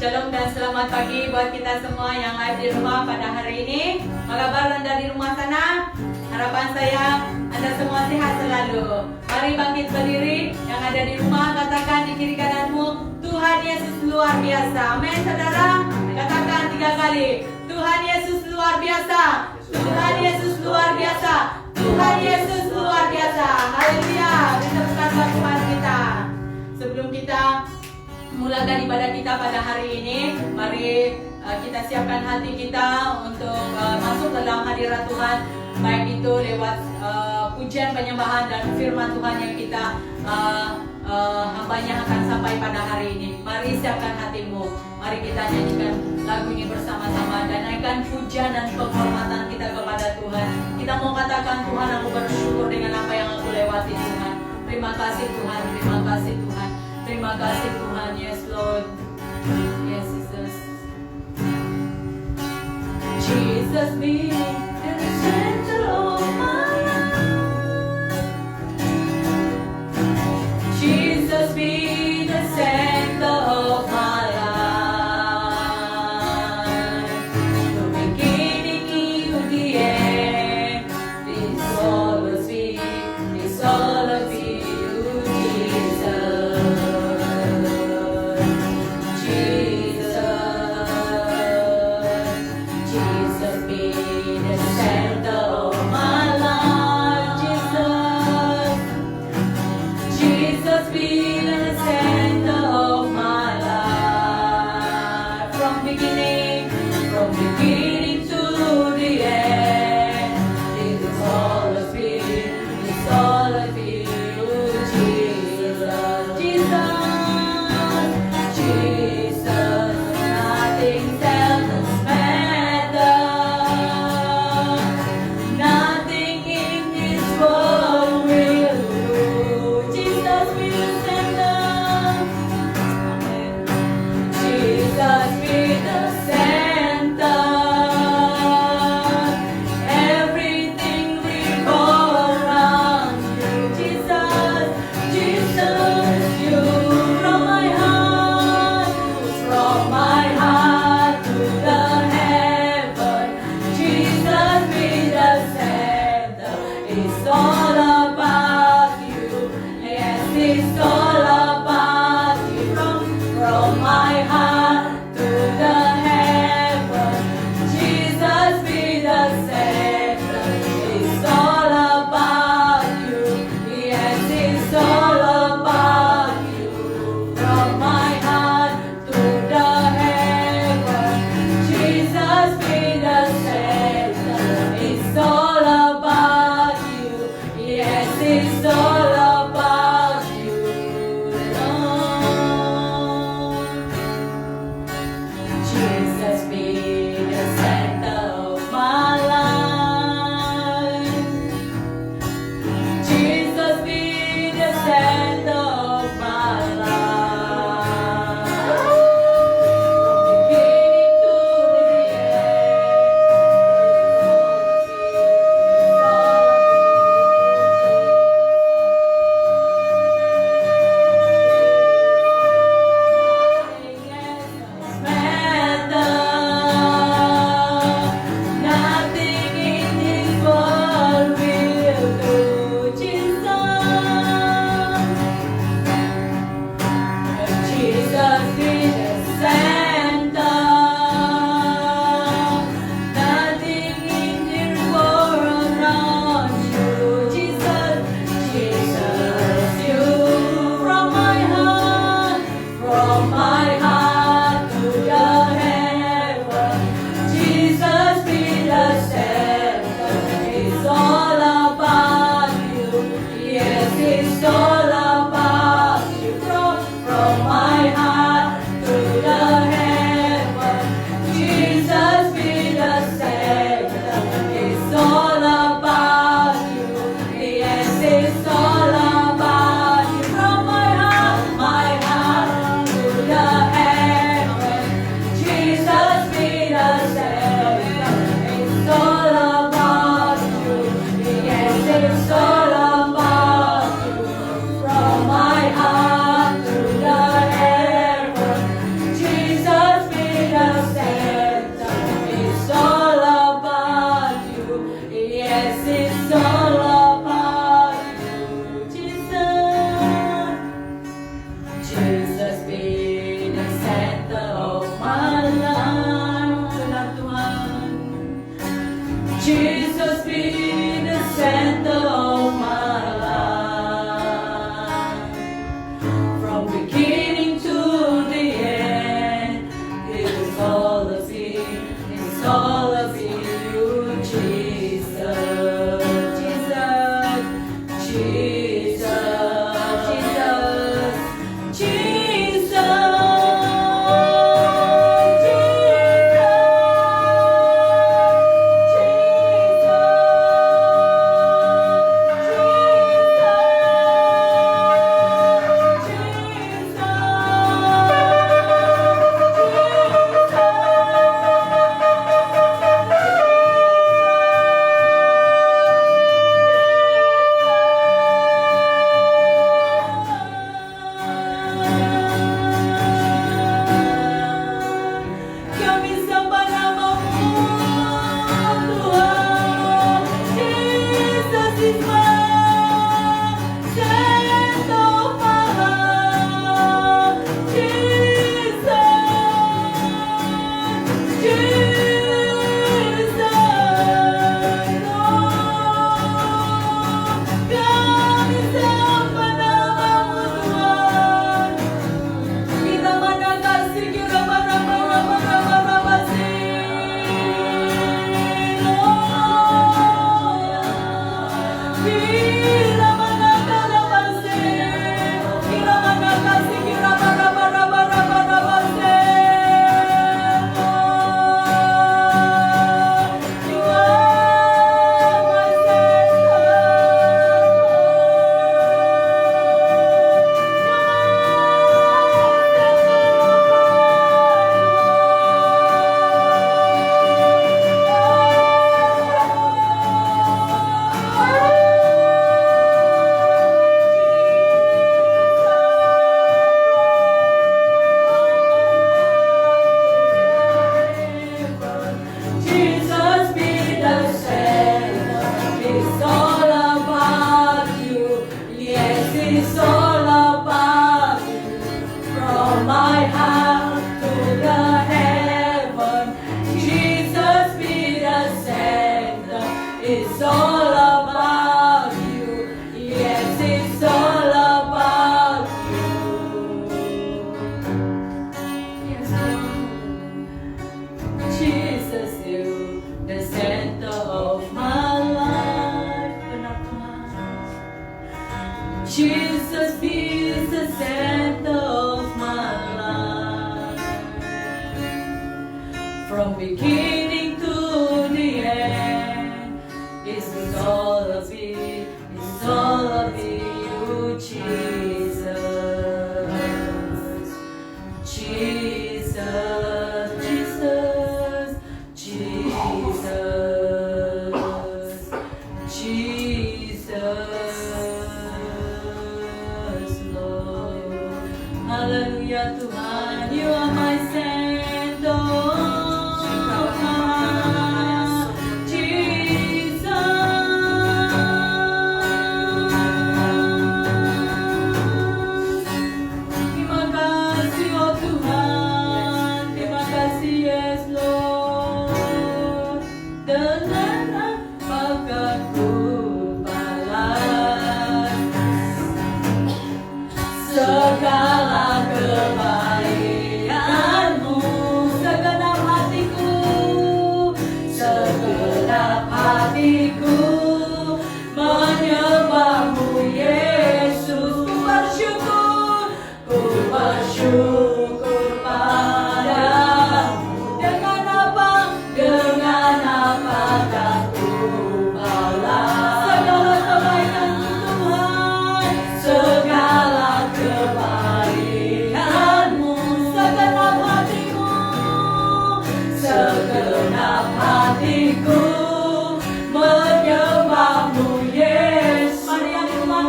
Shalom dan selamat pagi buat kita semua yang live di rumah pada hari ini. Apa kabar Anda di rumah sana? Harapan saya Anda semua sehat selalu. Mari bangkit berdiri. Yang ada di rumah katakan di kiri kananmu, Tuhan Yesus luar biasa. Amin saudara. Katakan 3 kali. Tuhan Yesus luar biasa. Tuhan Yesus luar biasa. Tuhan Yesus luar biasa. Haleluya. Diteruskan Tuhan kita. Sebelum kita mulakan ibadah kita pada hari ini, mari kita siapkan hati kita untuk masuk dalam hadirat Tuhan, baik itu lewat pujian penyembahan dan firman Tuhan yang kita hambanya akan sampai pada hari ini. Mari siapkan hatimu, mari kita nyanyikan lagu ini bersama-sama dan naikkan pujian dan penghormatan kita kepada Tuhan. Kita mau katakan, Tuhan, aku bersyukur dengan apa yang aku lewati, Tuhan. Terima kasih Tuhan, terima kasih Tuhan. Terima kasih Tuhan, yes Lord, yes Jesus. Jesus be in the center of my life. Jesus be the center of my life. The beginning to the end, it's all of me, it's all of you, Jesus. It's all about you, from my heart to the Jesus be the center of my life. Benar Tuhan. Jesus be the center of my life. From beginning to the end, it is all of you. It's all of you, Jesus. Jesus. Jesus. Jesus. Jesus. Kami sembah namamu, Tuhan. Jesus is my center of my life. Jesus, Jesus, kami sembah namamu, Tuhan. Kita mana kasih, kita mana Jesus be the center. It's all about you. Yes, it's all about you. From my heart to the heaven, Jesus be the center. It's all about you. Yes, it's all about you. Yes, Lord. Jesus, you the center of my life. Benar Tuhan. Jesus is the center of my life. From beginning to the end, it's all of you. It's all of you, Jesus. Jesus, Jesus, Jesus, Jesus, Lord. Hallelujah, Tuhan, you are my center. Terima kasih, oh Tuhan. Terima kasih, yes, Lord. Dengan apakah ku balas segala kebaikanmu, segenap hatiku, segenap hatiku menyembahmu, Yesus. Ku bersyukur padamu. Dengan apakah ku balas segala kebaikanmu, Tuhan, segala kebaikanmu, segenap hatiku, segenap hatiku menyembahmu, Yesus. Mari yang di rumah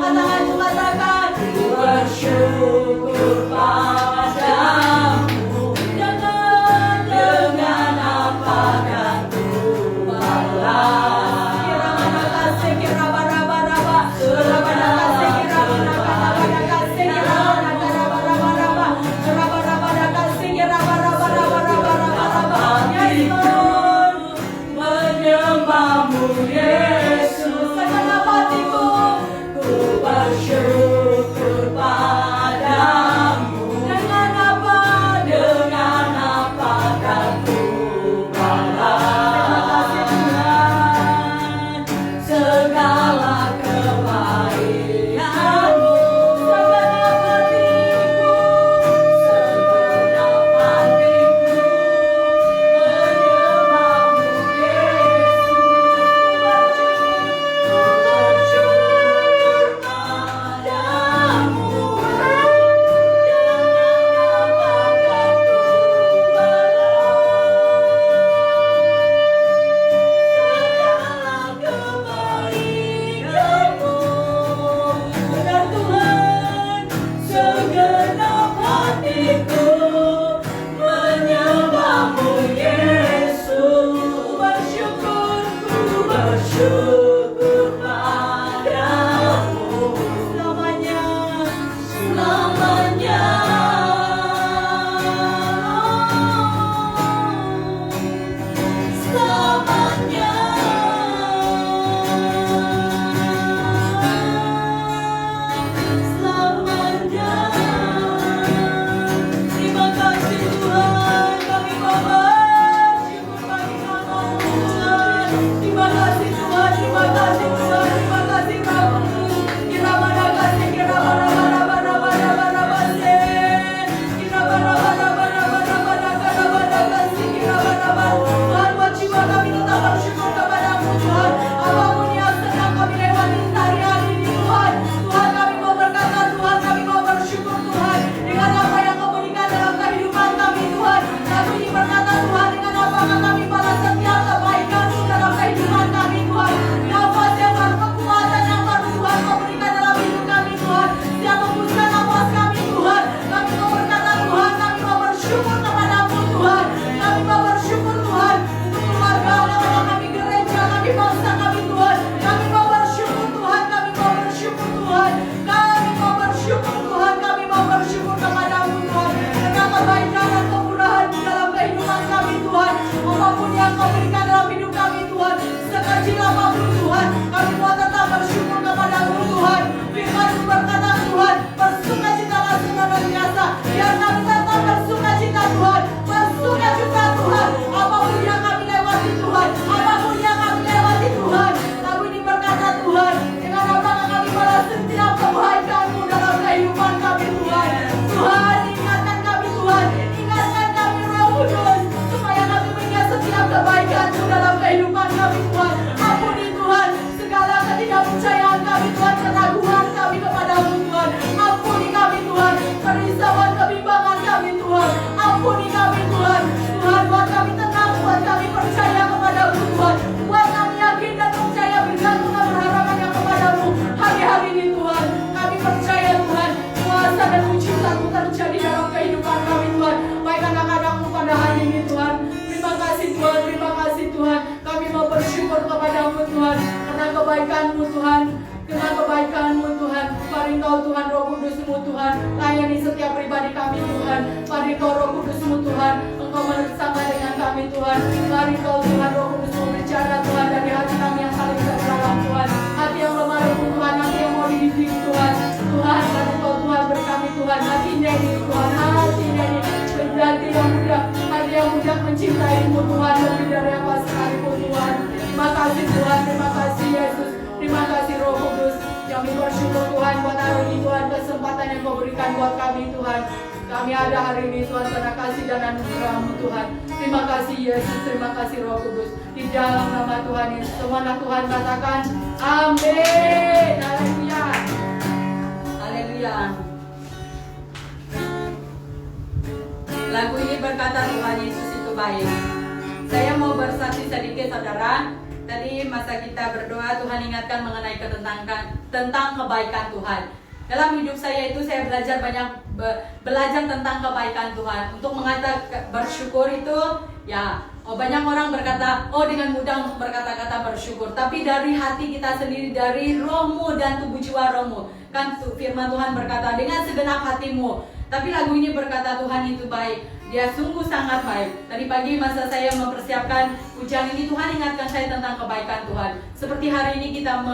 katakan, ku bersyukur padamu. kehidupan kami Tuhan, baik anak-anakmu pada hari ini Tuhan. Terima kasih Tuhan, terima kasih Tuhan. Kami mau bersyukur kepadamu Tuhan, karena kebaikanmu Tuhan, karena kebaikanmu Tuhan. Mari Engkau Tuhan, Roh Kudus-Mu Tuhan, layani setiap pribadi kami Tuhan. Mari Engkau Roh Kudus-Mu Tuhan, Engkau bersama dengan kami Tuhan. Mari Engkau Tuhan, Roh Kudus-Mu berbicara Tuhan dari hati kami yang paling terdalam Tuhan. Hati yang lemah lembut Tuhan, hati yang mau dididik Tuhan. Tuhan, mari Engkau Tuhan berkami Tuhan, hati ini Tuhan, hati ini hati yang mudah mencintaimu Tuhan, lebih dari apa sekalipun Tuhan. Terima kasih Tuhan, terima kasih Yesus, terima kasih Roh Kudus. Kami bersyukur Tuhan buat hari ini Tuhan, kesempatan yang Kau berikan buat kami Tuhan. Kami ada hari ini Tuhan karena kasih dan anugerah-Mu Tuhan. Terima kasih Yesus, terima kasih Roh Kudus. Di dalam nama Tuhan Yesus, semuanya Tuhan katakan amin. Haleluya. Haleluya. Lagu ini berkata Tuhan Yesus itu baik. Saya mau bersaksi sedikit saudara. Tadi masa kita berdoa, Tuhan ingatkan mengenai tentang kebaikan Tuhan. Dalam hidup saya itu saya belajar tentang kebaikan Tuhan. Untuk mengatakan bersyukur itu ya, banyak orang berkata, dengan mudah untuk berkata-kata bersyukur. Tapi dari hati kita sendiri, dari rohmu dan tubuh jiwa rohmu. Kan firman Tuhan berkata, dengan segenap hatimu. Tapi lagu ini berkata Tuhan itu baik. Dia sungguh sangat baik. Tadi pagi masa saya mempersiapkan ujian ini, Tuhan ingatkan saya tentang kebaikan Tuhan. Seperti hari ini kita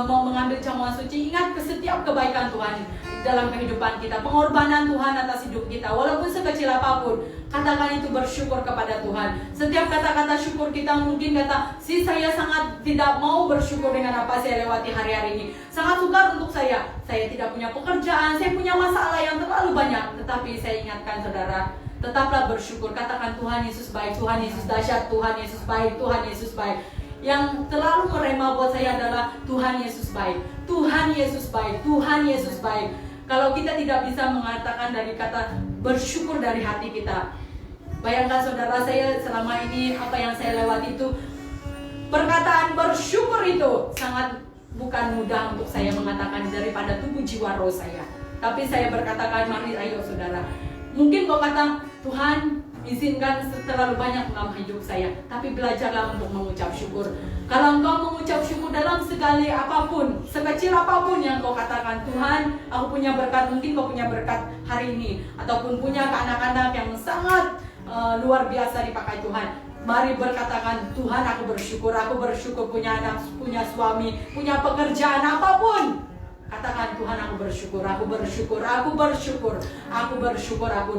mau mengambil jamuan suci, ingat ke setiap kebaikan Tuhan dalam kehidupan kita, pengorbanan Tuhan atas hidup kita, walaupun sekecil apapun. Katakan itu bersyukur kepada Tuhan. Setiap kata-kata syukur kita mungkin kata, saya sangat tidak mau bersyukur dengan apa saya lewati hari-hari ini. Sangat sukar untuk saya tidak punya pekerjaan, saya punya masalah yang terlalu banyak. Tetapi saya ingatkan saudara, tetaplah bersyukur. Katakan Tuhan Yesus baik, Tuhan Yesus dahsyat, Tuhan Yesus baik, Tuhan Yesus baik. Yang terlalu merema buat saya adalah Tuhan Yesus baik, Tuhan Yesus baik, Tuhan Yesus baik. Kalau kita tidak bisa mengatakan dari kata bersyukur dari hati kita, bayangkan saudara, saya selama ini apa yang saya lewati itu, perkataan bersyukur itu sangat bukan mudah untuk saya mengatakan daripada tubuh jiwa roh saya. Tapi saya berkatakan, mari ayo saudara. Mungkin kau kata, Tuhan izinkan terlalu banyak dalam hidup saya, tapi belajarlah untuk mengucap syukur. Kalau engkau mengucap syukur dalam sekali apapun, sekecil apapun yang kau katakan, Tuhan aku punya berkat, mungkin kau punya berkat hari ini, ataupun punya anak-anak yang sangat luar biasa dipakai Tuhan. Mari berkatakan, Tuhan aku bersyukur punya anak, punya suami, punya pekerjaan apapun. Katakan, Tuhan aku bersyukur, aku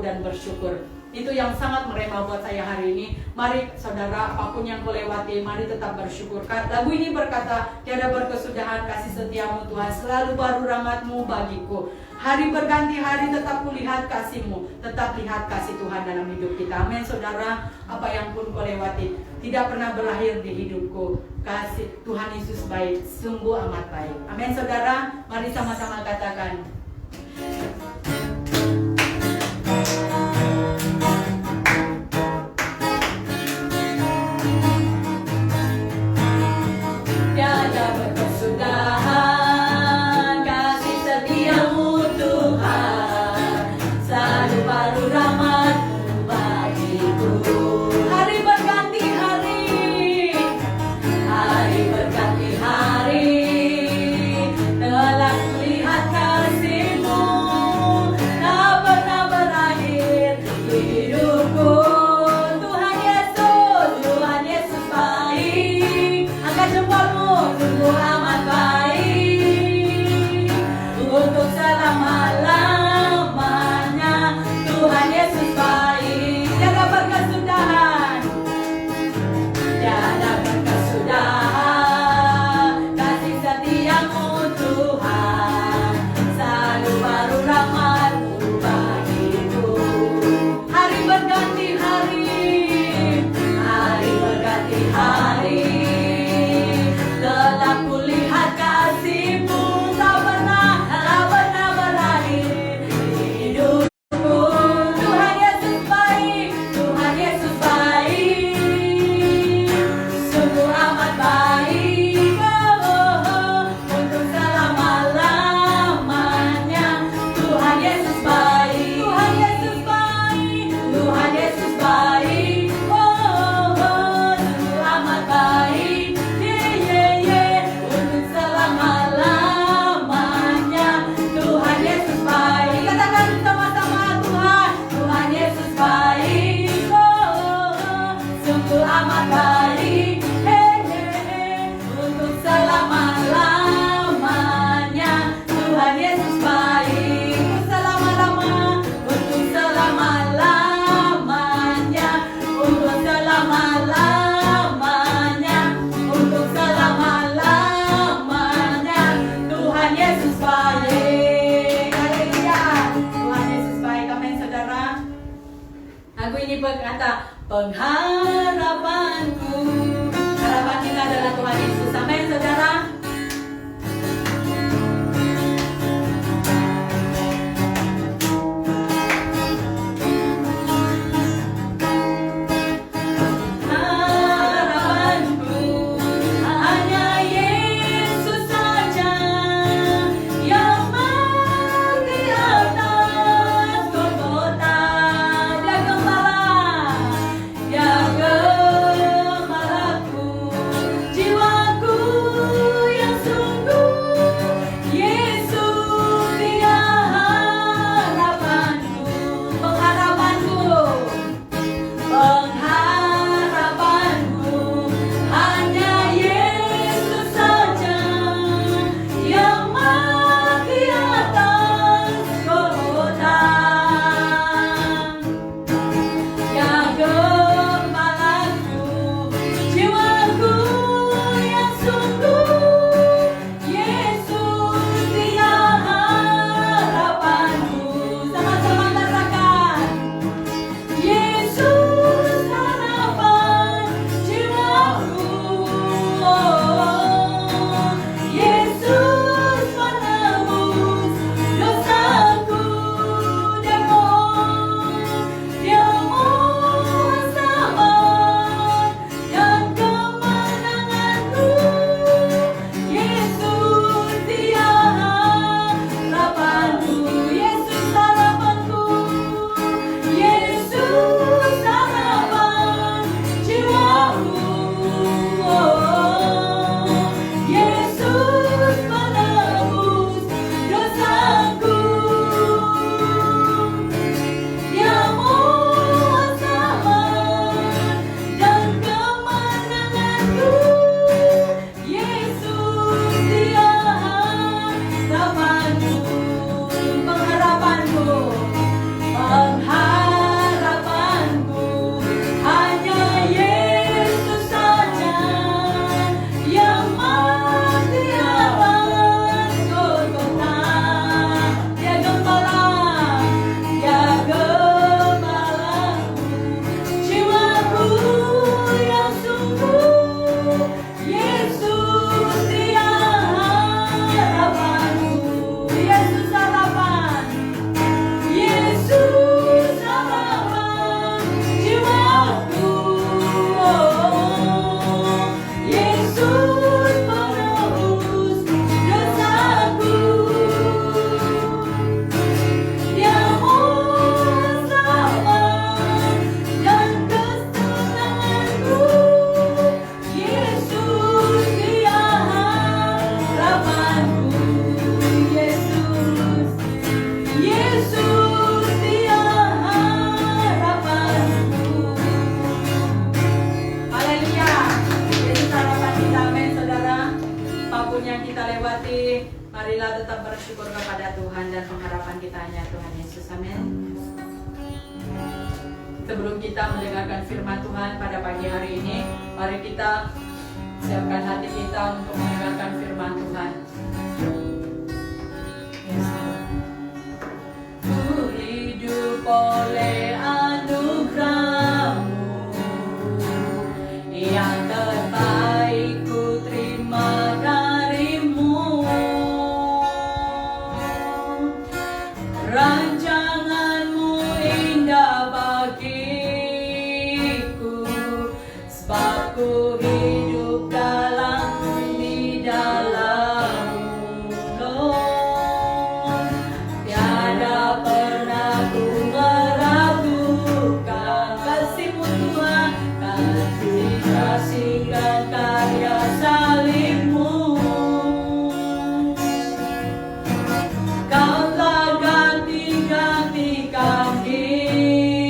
dan bersyukur. Itu yang sangat merema buat saya hari ini. Mari saudara, apapun yang kau lewati, mari tetap bersyukur. Lagu ini berkata, tiada berkesudahan kasih setiamu Tuhan, selalu baru rahmat-Mu bagiku. Hari berganti hari tetap kulihat kasih-Mu, tetap lihat kasih Tuhan dalam hidup kita. Amin saudara, apa yang pun kau lewati tidak pernah berakhir di hidupku. Kasih Tuhan Yesus baik, sungguh amat baik. Amin saudara, mari sama-sama katakan. Lagu ini berkata, pengharapanku. Harapan kita adalah Tuhan Yesus. Amin, saudara. Marilah tetap bersyukur kepada Tuhan dan pengharapan kita hanya Tuhan Yesus. Amin. Sebelum kita mendengarkan firman Tuhan pada pagi hari ini, mari kita siapkan hati kita untuk mendengarkan firman Tuhan. Ku hidup oleh anugerah-Mu, yang terbaik ku terima dari-Mu. Rancangan-Mu indah bagiku, sebab ku hidup di dalam-Mu, Lord. Tiada pernah ku meragukan kasih-Mu Tuhan, kasih dan karya salib-Mu. Kau telah ganti-gantikan hidup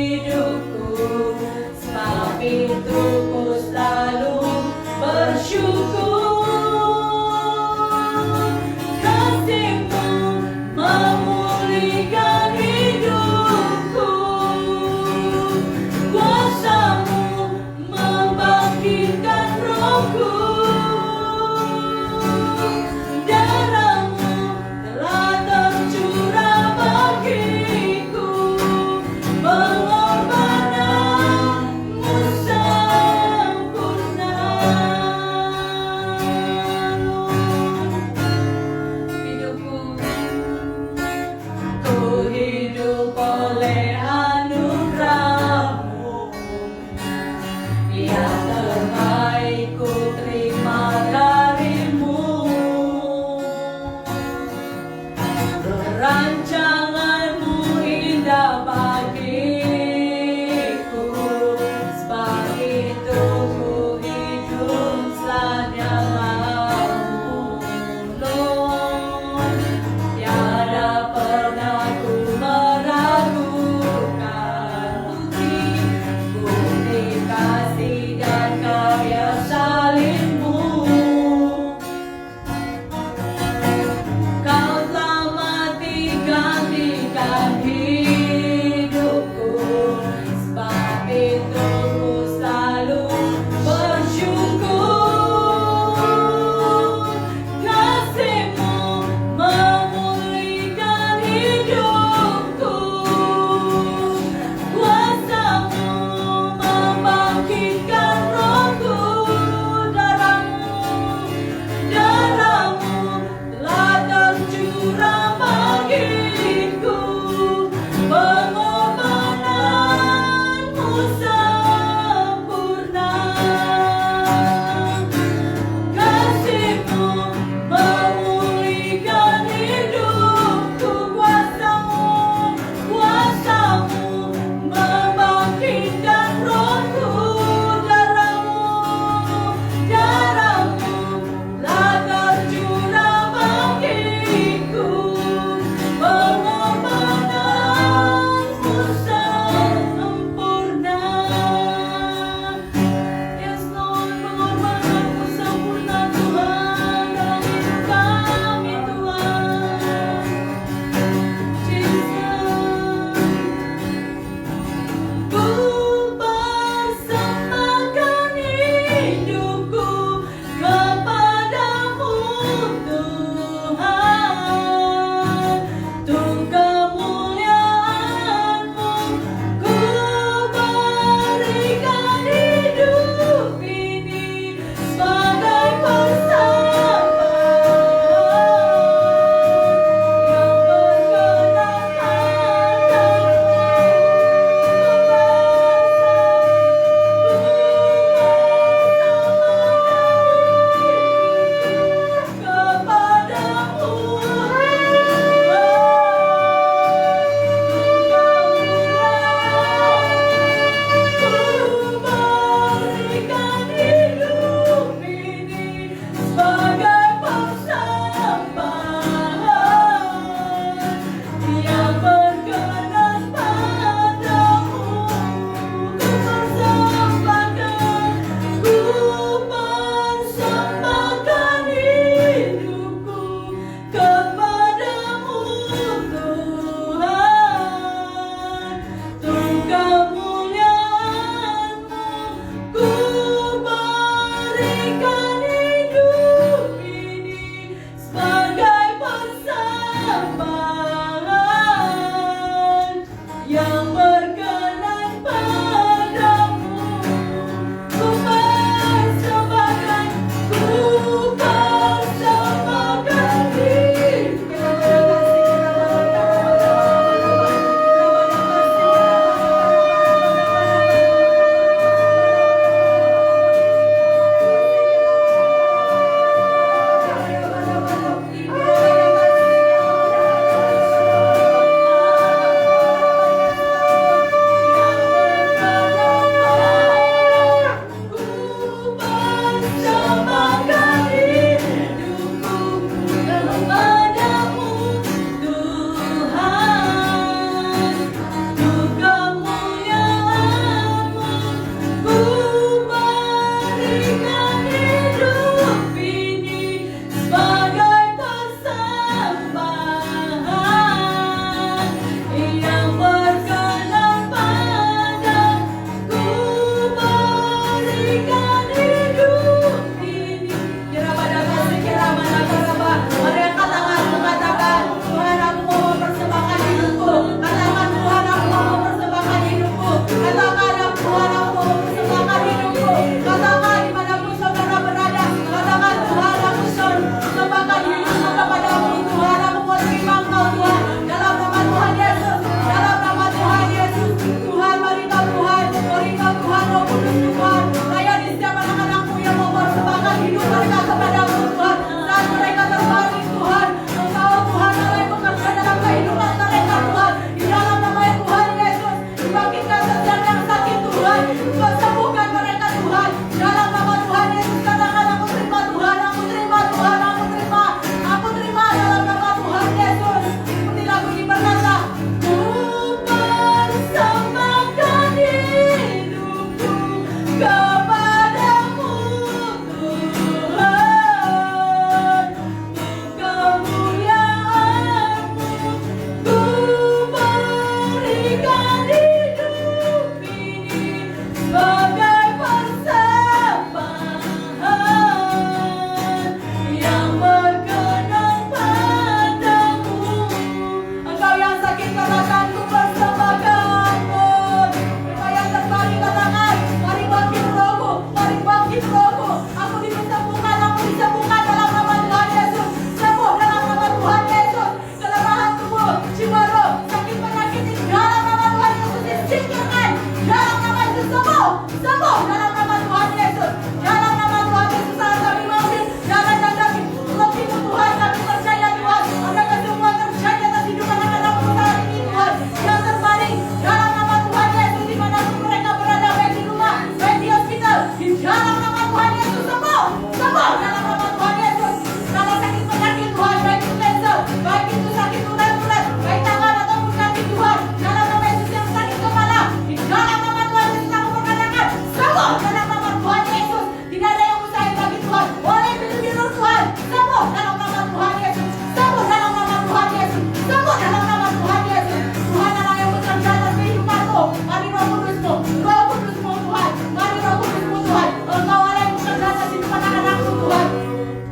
dalam nama Yesus sembuh, sembuh dalam nama Tuhan Yesus, dalam nama Tuhan Yesus. Saat kami mampir darah dan daging, rohmu Tuhan, kami percaya Tuhan, ada semua terjadi atas hidup anak-anak saat ini Tuhan, yang terbaring dalam nama Tuhan Yesus, dimanapun mereka berada, baik di rumah, baik di hospital, di dalam nama Tuhan Yesus sembuh, sembuh dalam nama Tuhan Yesus. Kalau sakit penyakit Tuhan, baik itu cancer, baik itu sakit urat-urat, baik tangan ataupun kaki Tuhan, dalam nama Yesus. Yang sakit kepala, di dalam nama Tuhan Yesus aku perkatakan sembuh dalam nama Tuhan Yesus. Tidak ada yang mustahil bagi Tuhan. Oleh biru Tuhan, sembuh dalam nama Tuhan Yesus, sembuh dalam nama Tuhan Yesus, sembuh dalam nama Tuhan Yesus. Tuhan Allah yang bekerja atas kehidupanmu, mari Roh Kudusmu, Roh Kudusmu Tuhan, mari Roh Kudusmu Tuhan, Engkau Allah yang bekerja atas kehidupan anak-anakmu Tuhan.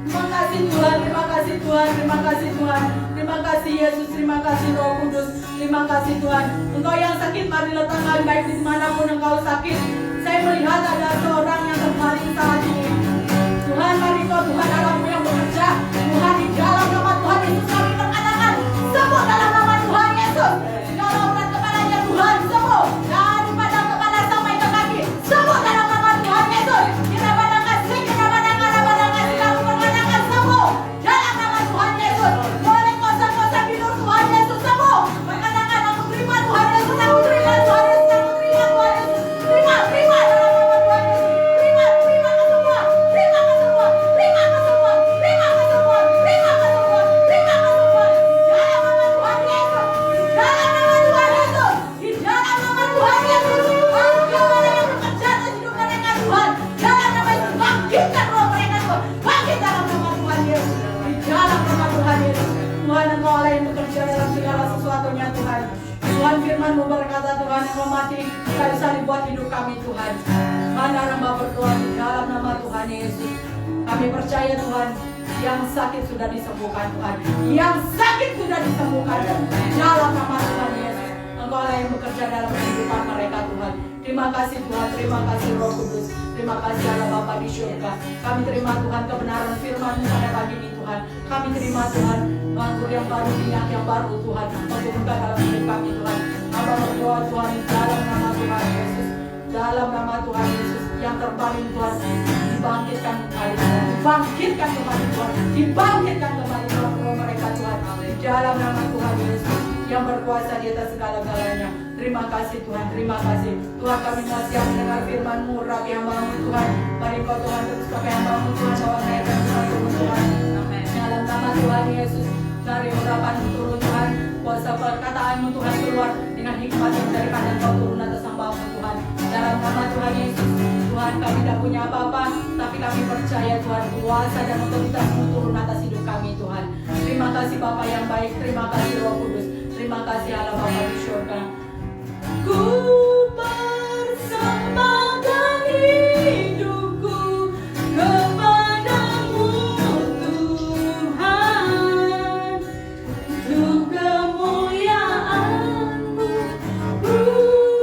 Terima kasih Tuhan, terima kasih Tuhan, terima kasih Tuhan, terima kasih Yesus, terima kasih Roh Kudus, terima kasih Tuhan. Engkau yang sakit, mari letakkan baik di manapun engkau sakit. Saya melihat ada seorang yang terbaring saat ini. Tuhan, mari kau Tuhan Allahmu yang bekerja. Tuhan, di dalam nama Tuhan Yesus kami perkatakan sembuh dalam nama Tuhan Yesus. Segala urat kepalanya Tuhan sembuh, daripada kepala sampai ke kaki sembuh dalam nama Tuhan Yesus. Kita badangkan, kita badangkan, kami perkatakan sembuh dalam nama Tuhan Yesus. Boleh kosa-kosa tidur Tuhan Yesus sembuh. Perkatakan aku terima Tuhan Yesus, aku terima Tuhan Yesus, aku terima Tuhan Yesus. Terima dalam nama Tuhan Yesus. Terima ke semua, terima ke semua, terima ke semua, terima ke semua, terima ke semua, terima ke semua. Dalam nama Tuhan Yesus, dalam nama Tuhan Yesus, di dalam nama Tuhan Yesus. Engkau Allah yang bekerja atas hidup mereka Tuhan. Dalam nama Yesus, bangkitkan roh mereka Tuhan. Bangkit dalam nama Tuhan Yesus. Di dalam nama Tuhan Yesus. Tuhan, Engkau Allah yang bekerja dalam segala sesuatunya Tuhan. Tuhan, firman-Mu berkata Tuhan, Engkau mati kayu salib buat hidup kami Tuhan. Mana hamba berdoa di dalam nama Tuhan Yesus. Kami percaya Tuhan, yang sakit sudah disembuhkan Tuhan. Yang sakit sudah disembuhkan di dalam nama Tuhan Yesus. Engkau Allah yang bekerja dalam kehidupan mereka Tuhan. Terima kasih Tuhan, terima kasih Roh Kudus. Terima kasih Allah Bapa di surga. Kami terima Tuhan kebenaran firman-Mu pada pagi ini Tuhan. Kami terima Tuhan anggur yang baru, minyak yang baru Tuhan, untuk buka dalam hidup kami Tuhan. Hamba berdoa Tuhan di dalam nama Tuhan Yesus. Dalam nama Tuhan Yesus yang terbaring Tuhan, dibangkitkan kembali Tuhan. Dibangkitkan kembali Tuhan. Dibangkitkan kembali roh mereka Tuhan. Di dalam nama Tuhan Yesus yang berkuasa di atas segala-galanya. Terima kasih Tuhan, terima kasih Tuhan. Kami mau siap mendengar firman-Mu, rapi hamba-Mu Tuhan. Mari Kau Tuhan terus pakai hamba-Mu Tuhan, bawa mereka Tuhan Tuhan. Dalam nama Tuhan Yesus, dari urapan-Mu turun Tuhan, kuasa perkataan-Mu Tuhan keluar dengan hikmat yang daripada Engkau turun atas hamba-Mu Tuhan. Dalam nama Tuhan Yesus, Tuhan kami tidak punya apa-apa, tapi kami percaya Tuhan kuasa dan otoritas-Mu turun atas hidup kami Tuhan. Terima kasih Bapa yang baik, terima kasih Roh Kudus, terima kasih Allah Bapa di surga. Ku persembahkan hidupku kepadamu Tuhan, untuk kemuliaan-Mu ku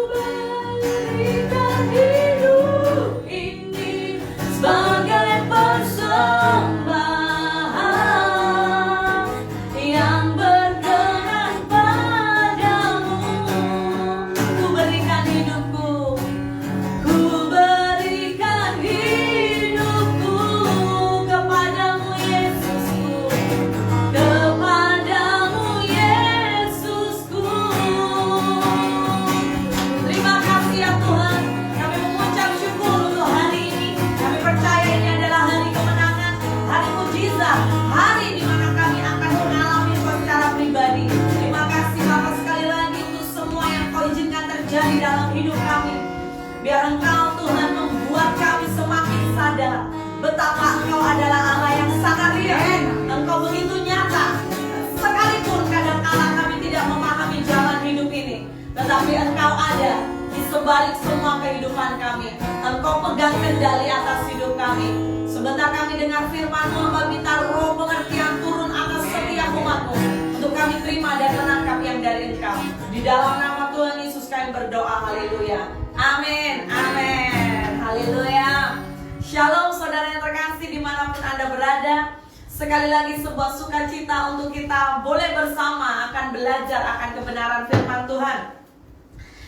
berikan hidup ini sebagai persembahan yang berkenan padamu. Ku berikan hidupku, ku berikan hidupku kepadamu Yesusku, kepadamu Yesusku. Terima kasih ya Tuhan, kami mengucap syukur untuk hari ini. Kami percaya ini adalah hari kemenangan, hari mujizat, hari di mana kami akan mengalami Engkau secara pribadi. Terima kasih Bapa sekali lagi untuk semua yang Kau izinkan terjadi dalam hidup kami. Biar Engkau Tuhan membuat kami semakin sadar betapa Engkau adalah Allah yang sangat real. Engkau begitu nyata. Sekalipun kadang-kala kami tidak memahami jalan hidup ini, tetapi Engkau ada di sebalik semua kehidupan kami. Engkau pegang kendali atas hidup kami. Sebentar kami dengar firman-Mu, hamba minta roh pengertian turun atas setiap umat-Mu, untuk kami terima dan menangkap yang dari Engkau. Di dalam nama Tuhan Yesus kami berdoa, haleluya. Amin, amin, haleluya. Shalom saudara yang terkasih dimanapun Anda berada. Sekali lagi sebuah sukacita untuk kita boleh bersama akan belajar akan kebenaran firman Tuhan.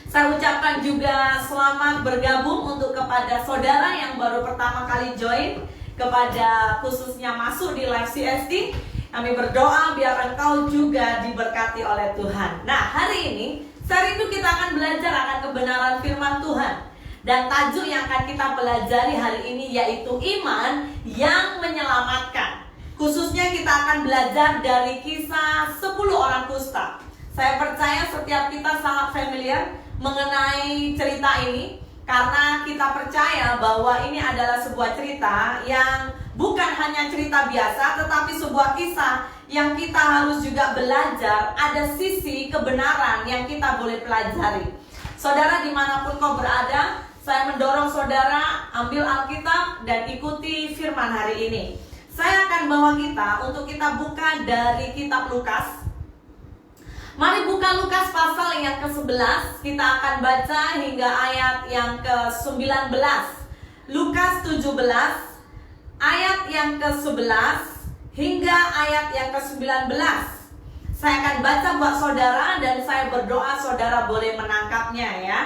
Saya ucapkan juga selamat bergabung untuk kepada saudara yang baru pertama kali join, kepada khususnya masuk di live CST. Kami berdoa biar engkau juga diberkati oleh Tuhan. Nah, hari ini saya rindu kita akan belajar akan kebenaran firman Tuhan. Dan tajuk yang akan kita pelajari hari ini yaitu iman yang menyelamatkan. Khususnya kita akan belajar dari kisah 10 orang kusta. Saya percaya setiap kita sangat familiar mengenai cerita ini, karena kita percaya bahwa ini adalah sebuah cerita yang bukan hanya cerita biasa, tetapi sebuah kisah yang kita harus juga belajar. Ada sisi kebenaran yang kita boleh pelajari. Saudara, dimanapun kau berada, saya mendorong saudara ambil Alkitab dan ikuti firman hari ini. Saya akan bawa kita untuk kita buka dari kitab Lukas. Mari buka Lukas pasal yang ke-11. Kita akan baca hingga ayat yang ke-19. Lukas 17 ayat yang ke-11 hingga ayat yang ke-19. Saya akan baca buat saudara dan saya berdoa saudara boleh menangkapnya ya.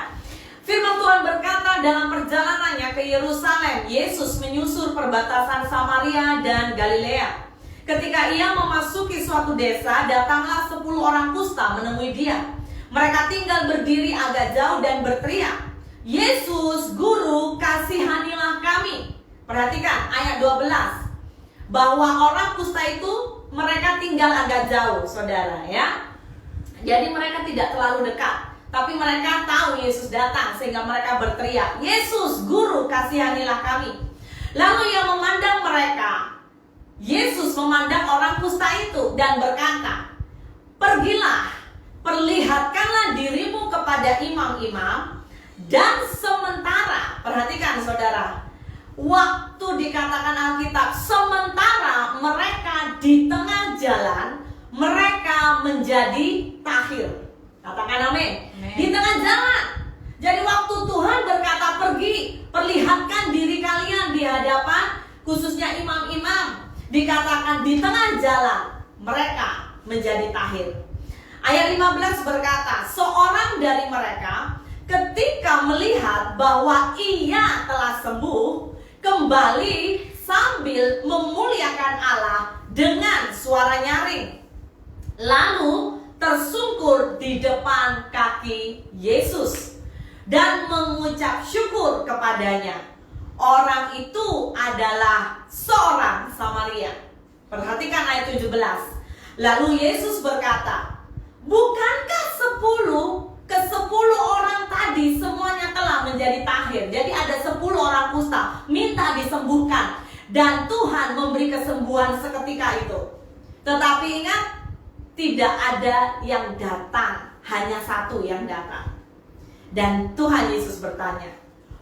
Firman Tuhan berkata, dalam perjalanannya ke Yerusalem, Yesus menyusur perbatasan Samaria dan Galilea. Ketika ia memasuki suatu desa, datanglah 10 orang kusta menemui dia. Mereka tinggal berdiri agak jauh dan berteriak, "Yesus, Guru, kasihanilah kami." Perhatikan ayat 12. Bahwa orang kusta itu mereka tinggal agak jauh, saudara ya. Jadi mereka tidak terlalu dekat, tapi mereka tahu Yesus datang sehingga mereka berteriak, "Yesus, Guru, kasihanilah kami." Lalu ia memandang mereka. Yesus memandang orang kusta itu dan berkata, "Pergilah, perlihatkanlah dirimu kepada imam-imam." Dan sementara, perhatikan saudara, waktu dikatakan Alkitab, sementara mereka di tengah jalan, mereka menjadi tahir. Katakan amin. Di tengah jalan. Jadi waktu Tuhan berkata pergi, perlihatkan diri kalian di hadapan khususnya imam-imam, dikatakan di tengah jalan mereka menjadi tahir. Ayat 15 berkata, seorang dari mereka ketika melihat bahwa ia telah sembuh, kembali sambil memuliakan Allah dengan suara nyaring. Lalu tersungkur di depan kaki Yesus dan mengucap syukur kepadanya. Orang itu adalah seorang Samaria. Perhatikan ayat 17. Lalu Yesus berkata, "Bukankah 10 orang tadi semuanya telah menjadi tahir?" Jadi ada 10 orang kusta minta disembuhkan, dan Tuhan memberi kesembuhan seketika itu. Tetapi ingat, tidak ada yang datang, hanya satu yang datang. Dan Tuhan Yesus bertanya,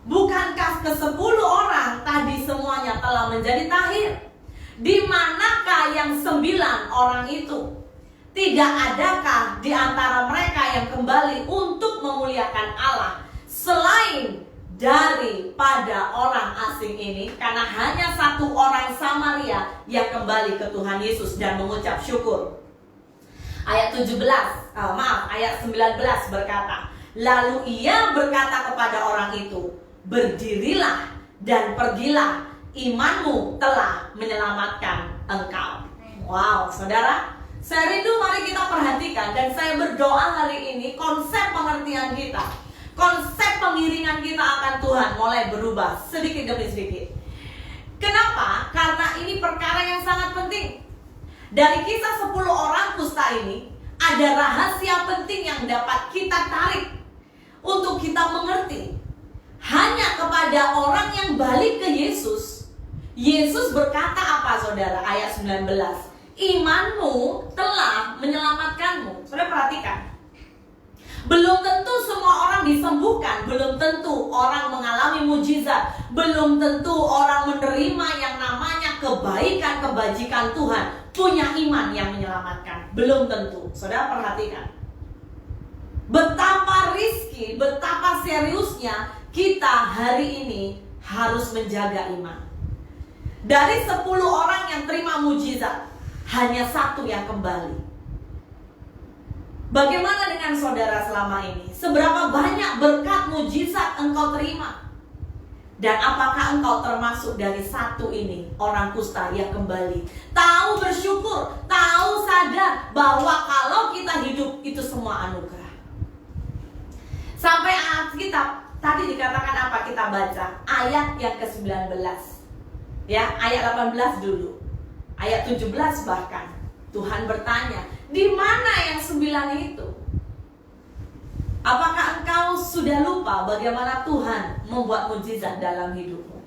"Bukankah ke-10 orang tadi semuanya telah menjadi tahir? Di manakah yang 9 orang itu? Tidak adakah di antara mereka yang kembali untuk memuliakan Allah selain daripada orang asing ini?" Karena hanya satu orang Samaria yang kembali ke Tuhan Yesus dan mengucap syukur. Ayat 19 berkata, lalu ia berkata kepada orang itu, "Berdirilah dan pergilah, imanmu telah menyelamatkan engkau." Wow, saudara, saya rindu mari kita perhatikan, dan saya berdoa hari ini konsep pengertian kita, konsep pengiringan kita akan Tuhan mulai berubah sedikit demi sedikit. Kenapa? Karena ini perkara yang sangat penting. Dari kisah 10 orang kusta ini, ada rahasia penting yang dapat kita tarik untuk kita mengerti. Hanya kepada orang yang balik ke Yesus, Yesus berkata apa saudara? Ayat 19, "Imanmu telah menyelamatkanmu." Saudara perhatikan, belum tentu semua orang disembuhkan, belum tentu orang mengalami mujizat, belum tentu orang menerima yang namanya kebaikan, kebajikan Tuhan, punya iman yang menyelamatkan, belum tentu. Saudara perhatikan, betapa risky, betapa seriusnya kita hari ini harus menjaga iman. Dari 10 orang yang terima mujizat, hanya satu yang kembali. Bagaimana dengan saudara selama ini? Seberapa banyak berkat mujizat engkau terima? Dan apakah engkau termasuk dari satu ini, orang kusta yang kembali tahu bersyukur, tahu sadar bahwa kalau kita hidup itu semua anugerah. Sampai Alkitab tadi dikatakan apa, kita baca ayat yang ke-19. Ya, ayat 18 dulu. Ayat 17 bahkan Tuhan bertanya, di mana yang 9 itu? Apakah engkau sudah lupa bagaimana Tuhan membuat mujizat dalam hidupmu?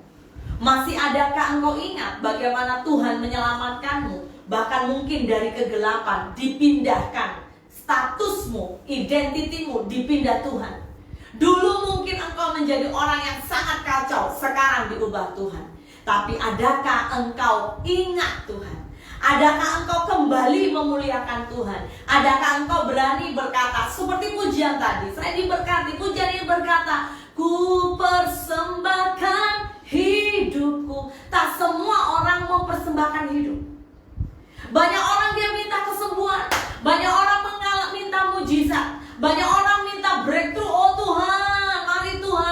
Masih adakah engkau ingat bagaimana Tuhan menyelamatkanmu? Bahkan mungkin dari kegelapan dipindahkan, statusmu, identitimu dipindah Tuhan. Dulu mungkin engkau menjadi orang yang sangat kacau, sekarang diubah Tuhan. Tapi adakah engkau ingat Tuhan? Adakah engkau kembali memuliakan Tuhan? Adakah engkau berani berkata seperti pujian tadi? Saya diberkati, pujian ini berkata, ku persembahkan hidupku. Tak semua orang mau persembahkan hidup. Banyak orang dia minta kesembuhan, banyak orang minta mujizat, banyak orang minta breakthrough. Oh Tuhan,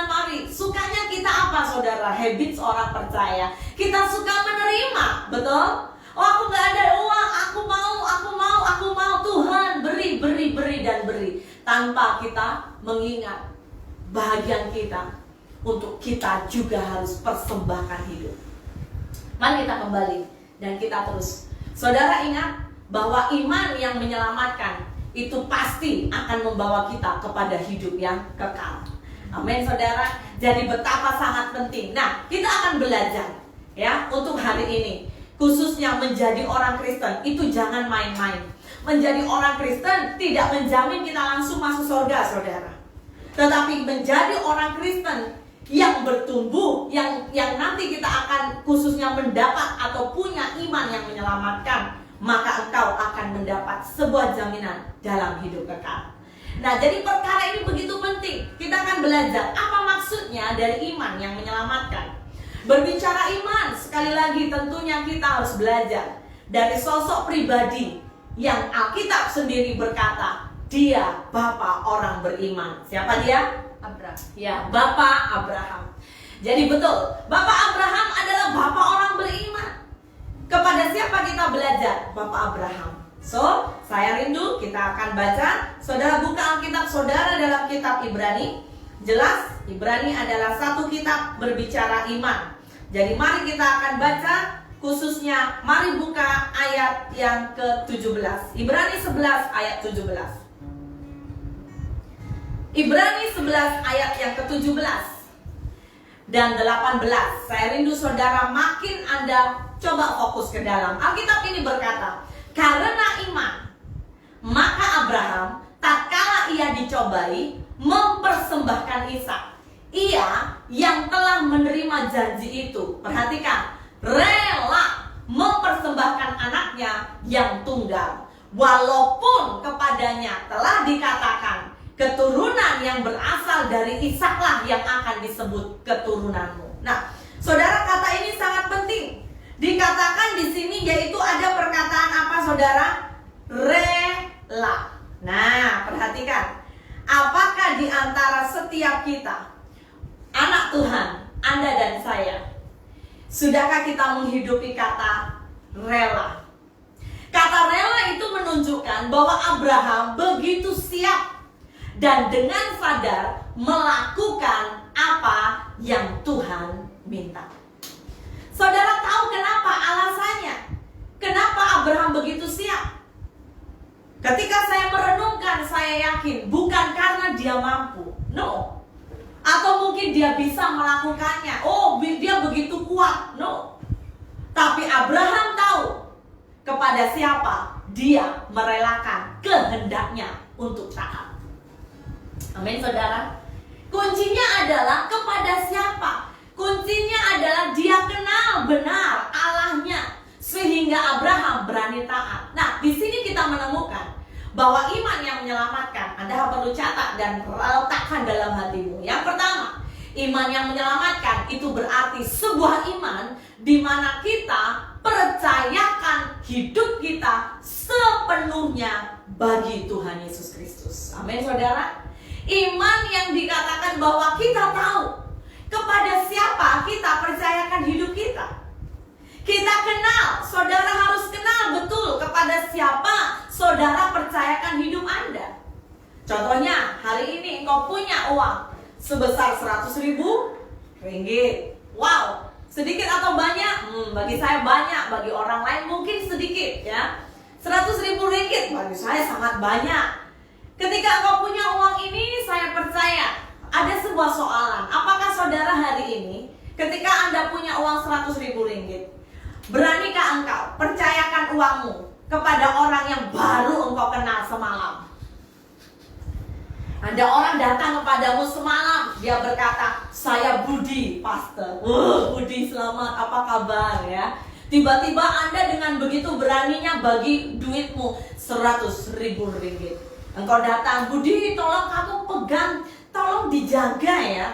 mari. Sukanya kita apa saudara? Habits orang percaya, kita suka menerima, betul? Oh aku gak ada uang, aku mau Tuhan beri dan beri. Tanpa kita mengingat bahagian kita untuk kita juga harus persembahkan hidup. Mari kita kembali dan kita terus. Saudara ingat bahwa iman yang menyelamatkan itu pasti akan membawa kita kepada hidup yang kekal. Amin saudara. Jadi betapa sangat penting. Nah kita akan belajar ya untuk hari ini. Khususnya menjadi orang Kristen itu jangan main-main. Menjadi orang Kristen tidak menjamin kita langsung masuk surga saudara. Tetapi menjadi orang Kristen yang bertumbuh, yang nanti kita akan khususnya mendapat atau punya iman yang menyelamatkan, maka engkau akan mendapat sebuah jaminan dalam hidup kekal. Nah jadi perkara ini begitu penting. Kita akan belajar apa maksudnya dari iman yang menyelamatkan. Berbicara iman, sekali lagi tentunya kita harus belajar dari sosok pribadi yang Alkitab sendiri berkata, dia Bapa orang beriman. Siapa dia? Abraham. Ya, Bapa Abraham. Jadi betul, Bapa Abraham adalah Bapa orang beriman. Kepada siapa kita belajar? Bapa Abraham. So, saya rindu kita akan baca. Saudara buka Alkitab saudara dalam kitab Ibrani. Jelas, Ibrani adalah satu kitab berbicara iman. Jadi mari kita akan baca, khususnya mari buka ayat yang ke-17. Ibrani 11 ayat 17. Ibrani 11 ayat yang ke-17 dan 18. Saya rindu saudara makin Anda coba fokus ke dalam. Alkitab ini berkata, karena iman, maka Abraham tatkala ia dicobai mempersembahkan Ishak. Ia yang telah menerima janji itu, perhatikan, rela mempersembahkan anaknya yang tunggal, walaupun kepadanya telah dikatakan, keturunan yang berasal dari Ishaklah yang akan disebut keturunanmu. Nah, saudara, kata ini sangat penting. Dikatakan di sini yaitu ada perkataan apa saudara? Rela. Nah, perhatikan. Apakah di antara setiap kita, anak Tuhan, Anda dan saya, sudahkah kita menghidupi kata rela? Kata rela itu menunjukkan bahwa Abraham begitu siap dan dengan sadar melakukan apa yang Tuhan minta. Saudara tahu kenapa alasannya? Kenapa Abraham begitu siap? Ketika saya merenungkan, saya yakin bukan karena dia mampu, no. Atau mungkin dia bisa melakukannya, oh dia begitu kuat, no. Tapi Abraham tahu kepada siapa dia merelakan kehendaknya untuk taat. Amin saudara. Kuncinya adalah kepada siapa? Kuncinya adalah dia kenal benar Allahnya sehingga Abraham berani taat. Nah, di sini kita menemukan bahwa iman yang menyelamatkan, Anda perlu catat dan letakkan dalam hatimu. Yang pertama, iman yang menyelamatkan itu berarti sebuah iman di mana kita percayakan hidup kita sepenuhnya bagi Tuhan Yesus Kristus. Amin saudara. Iman yang dikatakan bahwa kita tahu kepada siapa kita percayakan hidup kita. Kita kenal, saudara harus kenal betul kepada siapa saudara percayakan hidup Anda. Contohnya, hari ini engkau punya uang sebesar 100.000 ringgit. Wow, sedikit atau banyak? Bagi saya banyak, bagi orang lain mungkin sedikit ya. 100.000 ringgit bagi saya sangat banyak. Ketika engkau punya uang ini, saya percaya ada sebuah soalan. Apakah saudara hari ini, ketika Anda punya uang 100.000 ringgit, beranikah engkau percayakan uangmu kepada orang yang baru engkau kenal semalam? Ada orang datang kepadamu semalam, dia berkata, saya Budi, pastor. Budi selamat, apa kabar ya? Tiba-tiba Anda dengan begitu beraninya bagi duitmu 100.000 ringgit. Engkau datang, Budi tolong kamu pegang, tolong dijaga ya.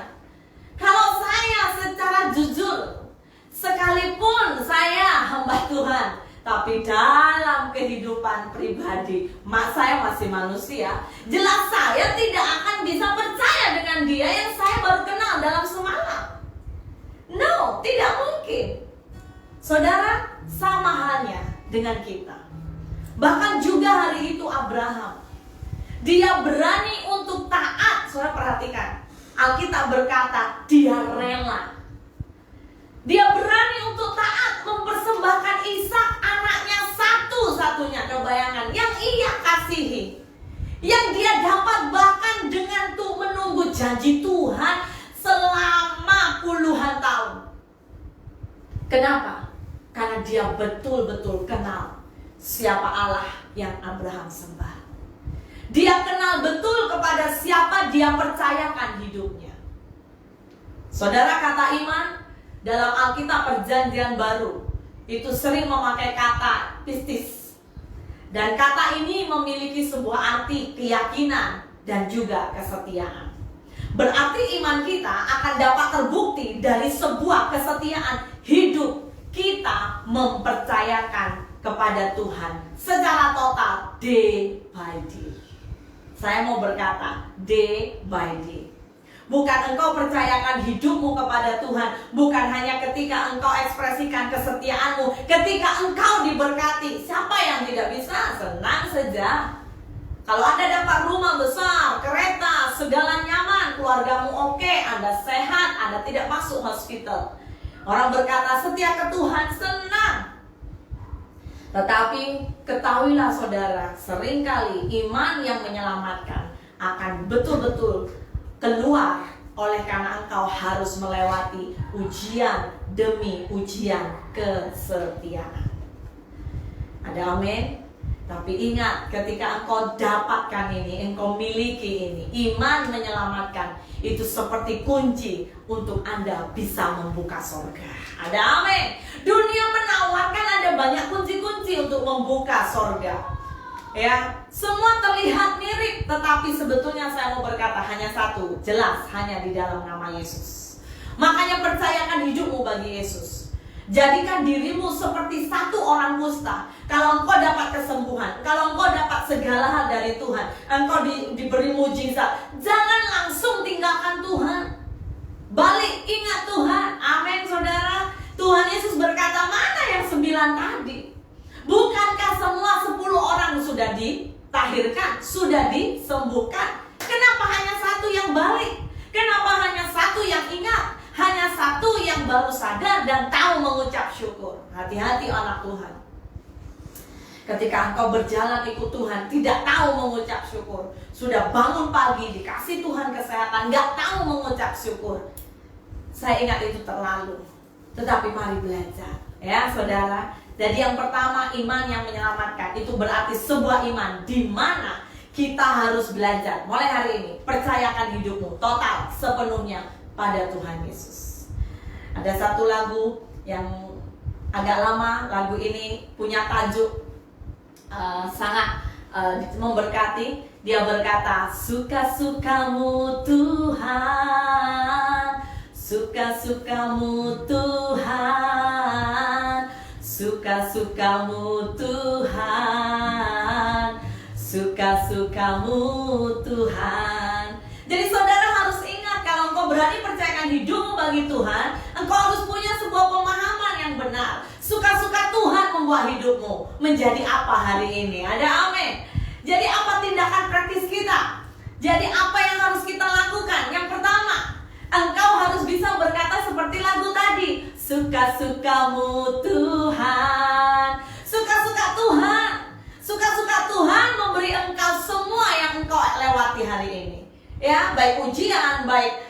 Kalau saya secara jujur, sekalipun saya hamba Tuhan, tapi dalam kehidupan pribadi, saya masih manusia. Jelas saya tidak akan bisa percaya dengan dia yang saya baru kenal dalam semalam. No, tidak mungkin. Saudara, sama halnya dengan kita. Bahkan juga hari itu Abraham, dia berani untuk taat. Saudara perhatikan, Alkitab berkata dia rela. Dia berani untuk taat, mempersembahkan Ishak, anaknya satu-satunya, kebayangan, yang ia kasihi, yang dia dapat bahkan dengan menunggu janji Tuhan selama puluhan tahun. Kenapa? Karena dia betul-betul kenal siapa Allah yang Abraham sembah. Dia kenal betul kepada siapa dia percayakan hidupnya. Saudara, kata iman dalam Alkitab Perjanjian Baru itu sering memakai kata pistis. Dan kata ini memiliki sebuah arti keyakinan dan juga kesetiaan. Berarti iman kita akan dapat terbukti dari sebuah kesetiaan hidup kita mempercayakan kepada Tuhan secara total, day by day. Saya mau berkata, day by day. Bukan engkau percayakan hidupmu kepada Tuhan, bukan hanya ketika engkau ekspresikan kesetiaanmu, ketika engkau diberkati. Siapa yang tidak bisa? Senang saja. Kalau Anda dapat rumah besar, kereta, segala nyaman, keluargamu oke, Anda sehat, Anda tidak masuk hospital. Orang berkata setia ke Tuhan, senang. Tetapi ketahuilah saudara, seringkali iman yang menyelamatkan akan betul-betul keluar oleh karena engkau harus melewati ujian demi ujian kesetiaan. Ada amin? Tapi ingat, ketika engkau dapatkan ini, engkau miliki ini, iman menyelamatkan, itu seperti kunci untuk Anda bisa membuka surga. Ada amin? Dunia menawarkan ada banyak kunci-kunci untuk membuka surga. Ya, semua terlihat mirip, tetapi sebetulnya saya mau berkata hanya satu, jelas hanya di dalam nama Yesus. Makanya percayakan hidupmu bagi Yesus. Jadikan dirimu seperti satu orang kusta. Kalau engkau dapat kesembuhan, kalau engkau dapat segala hal dari Tuhan, engkau diberi mujizat, jangan langsung tinggalkan Tuhan. Balik, ingat Tuhan. Amin saudara. Tuhan Yesus berkata, mana yang 9 tadi? Bukankah semua 10 orang sudah ditahirkan, sudah disembuhkan? Kenapa hanya satu yang balik? Kenapa hanya satu yang ingat? Hanya satu yang baru sadar dan tahu mengucap syukur. Hati-hati anak Tuhan. Ketika engkau berjalan ikut Tuhan, tidak tahu mengucap syukur. Sudah bangun pagi, dikasih Tuhan kesehatan, gak tahu mengucap syukur. Saya ingat itu terlalu. Tetapi mari belajar, ya saudara. Jadi yang pertama, iman yang menyelamatkan. Itu berarti sebuah iman di mana kita harus belajar. Mulai hari ini, percayakan hidupmu total, sepenuhnya pada Tuhan Yesus. Ada satu lagu yang agak lama. Lagu ini punya tajuk sangat memberkati. Dia berkata, suka-sukamu Tuhan, suka-sukamu Tuhan, suka-sukamu Tuhan, suka-sukamu Tuhan. Jadi saudara harus ingat, kalau engkau berani percayakan hidupmu bagi Tuhan, engkau harus punya sebuah pemahaman yang benar. Suka-suka Tuhan membuat hidupmu menjadi apa hari ini? Ada amin. Jadi apa tindakan praktis kita? Jadi apa yang harus kita lakukan? Yang pertama, engkau harus bisa berkata seperti lagu tadi, suka-sukamu Tuhan. Suka-suka Tuhan. Suka-suka Tuhan memberi engkau semua yang engkau lewati hari ini. Ya, baik ujian, baik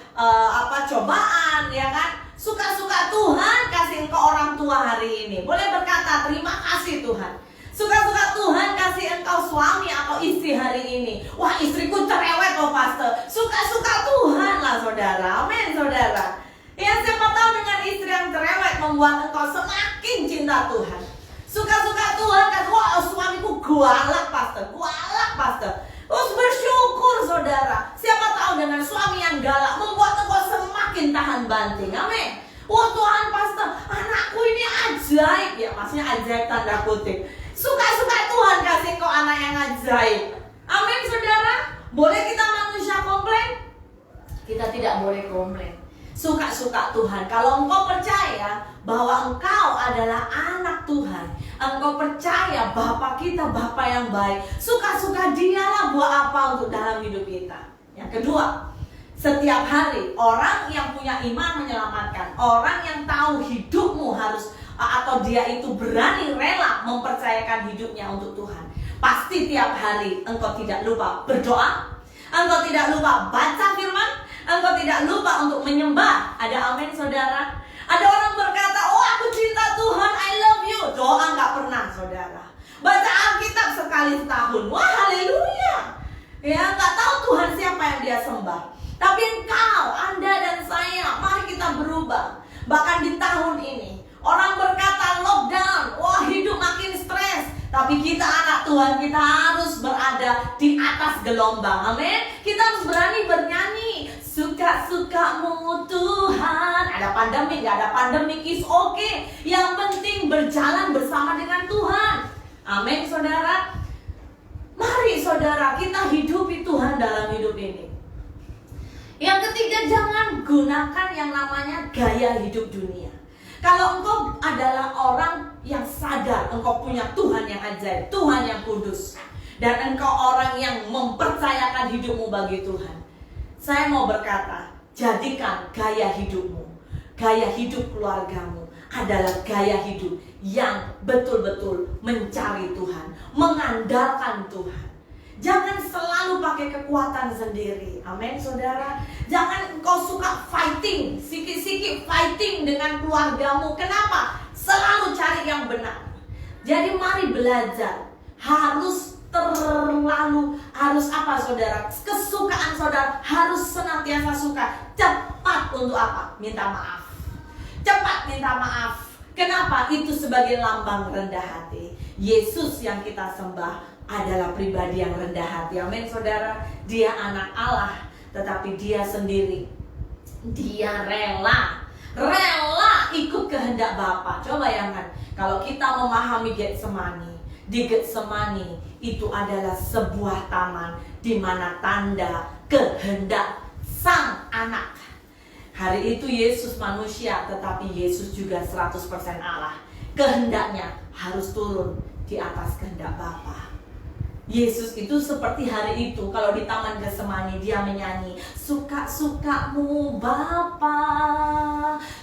cobaan, ya kan? Suka-suka Tuhan kasih engkau orang tua hari ini. Boleh berkata terima kasih Tuhan. Suka-suka Tuhan kasih engkau suami atau istri hari ini. Wah, istriku cerewet loh pastor. Suka-suka Tuhan lah saudara. Amin saudara. Ya, siapa tahu dengan istri yang cerewet membuat engkau semakin cinta Tuhan. Suka-suka Tuhan kan, wah suamiku galak pastor. Galak pastor. Terus bersyukur saudara. Siapa tahu dengan suami yang galak membuat engkau semakin tahan banting. Amin. Wah Tuhan pastor, anakku ini ajaib. Ya maksudnya ajaib tanda kutip. Suka-suka Tuhan kasih kau anak yang ajaib. Amin saudara. Boleh kita manusia komplain? Kita tidak boleh komplain. Suka-suka Tuhan. Kalau engkau percaya bahwa engkau adalah anak Tuhan, engkau percaya Bapa kita Bapa yang baik, suka-suka Dialah buat apa untuk dalam hidup kita. Yang kedua, setiap hari orang yang punya iman menyelamatkan, orang yang tahu hidupmu harus atau dia itu berani rela mempercayakan hidupnya untuk Tuhan. Pasti tiap hari engkau tidak lupa berdoa, engkau tidak lupa baca firman, engkau tidak lupa untuk menyembah. Ada amin saudara? Ada orang berkata, oh aku cinta Tuhan, I love you. Doa gak pernah saudara. Baca Alkitab sekali setahun, wah haleluya. Ya gak tahu Tuhan siapa yang dia sembah. Tapi engkau, Anda dan saya, mari kita berubah. Bahkan di tahun ini orang berkata lockdown, wah hidup makin stres. Tapi kita anak Tuhan, kita harus berada di atas gelombang. Amin. Kita harus berani bernyanyi. Suka-sukamu Tuhan. Ada pandemi, gak ada pandemi, is okay. Yang penting berjalan bersama dengan Tuhan. Amin saudara. Mari saudara, kita hidupi Tuhan dalam hidup ini. Yang ketiga, jangan gunakan yang namanya gaya hidup dunia. Kalau engkau adalah orang yang sadar engkau punya Tuhan yang ajaib, Tuhan yang kudus, dan engkau orang yang mempercayakan hidupmu bagi Tuhan, saya mau berkata, jadikan gaya hidupmu, gaya hidup keluargamu adalah gaya hidup yang betul-betul mencari Tuhan, mengandalkan Tuhan. Jangan selalu pakai kekuatan sendiri. Amin saudara. Jangan engkau suka fighting, sikit-sikit fighting dengan keluargamu. Kenapa? Selalu cari yang benar. Jadi mari belajar. Harus apa saudara? Kesukaan saudara harus senantiasa suka. Cepat untuk apa? Minta maaf. Cepat minta maaf. Kenapa? Itu sebagai lambang rendah hati. Yesus yang kita sembah adalah pribadi yang rendah hati. Amin saudara. Dia anak Allah, tetapi dia sendiri, dia rela ikut kehendak Bapa. Coba bayangkan kalau kita memahami Getsemani. Di Getsemani itu adalah sebuah taman di mana tanda kehendak Sang Anak. Hari itu Yesus manusia, tetapi Yesus juga 100% Allah. Kehendaknya harus turun di atas kehendak Bapa. Yesus itu seperti hari itu, kalau di Taman Getsemani dia menyanyi, suka-sukamu Bapa,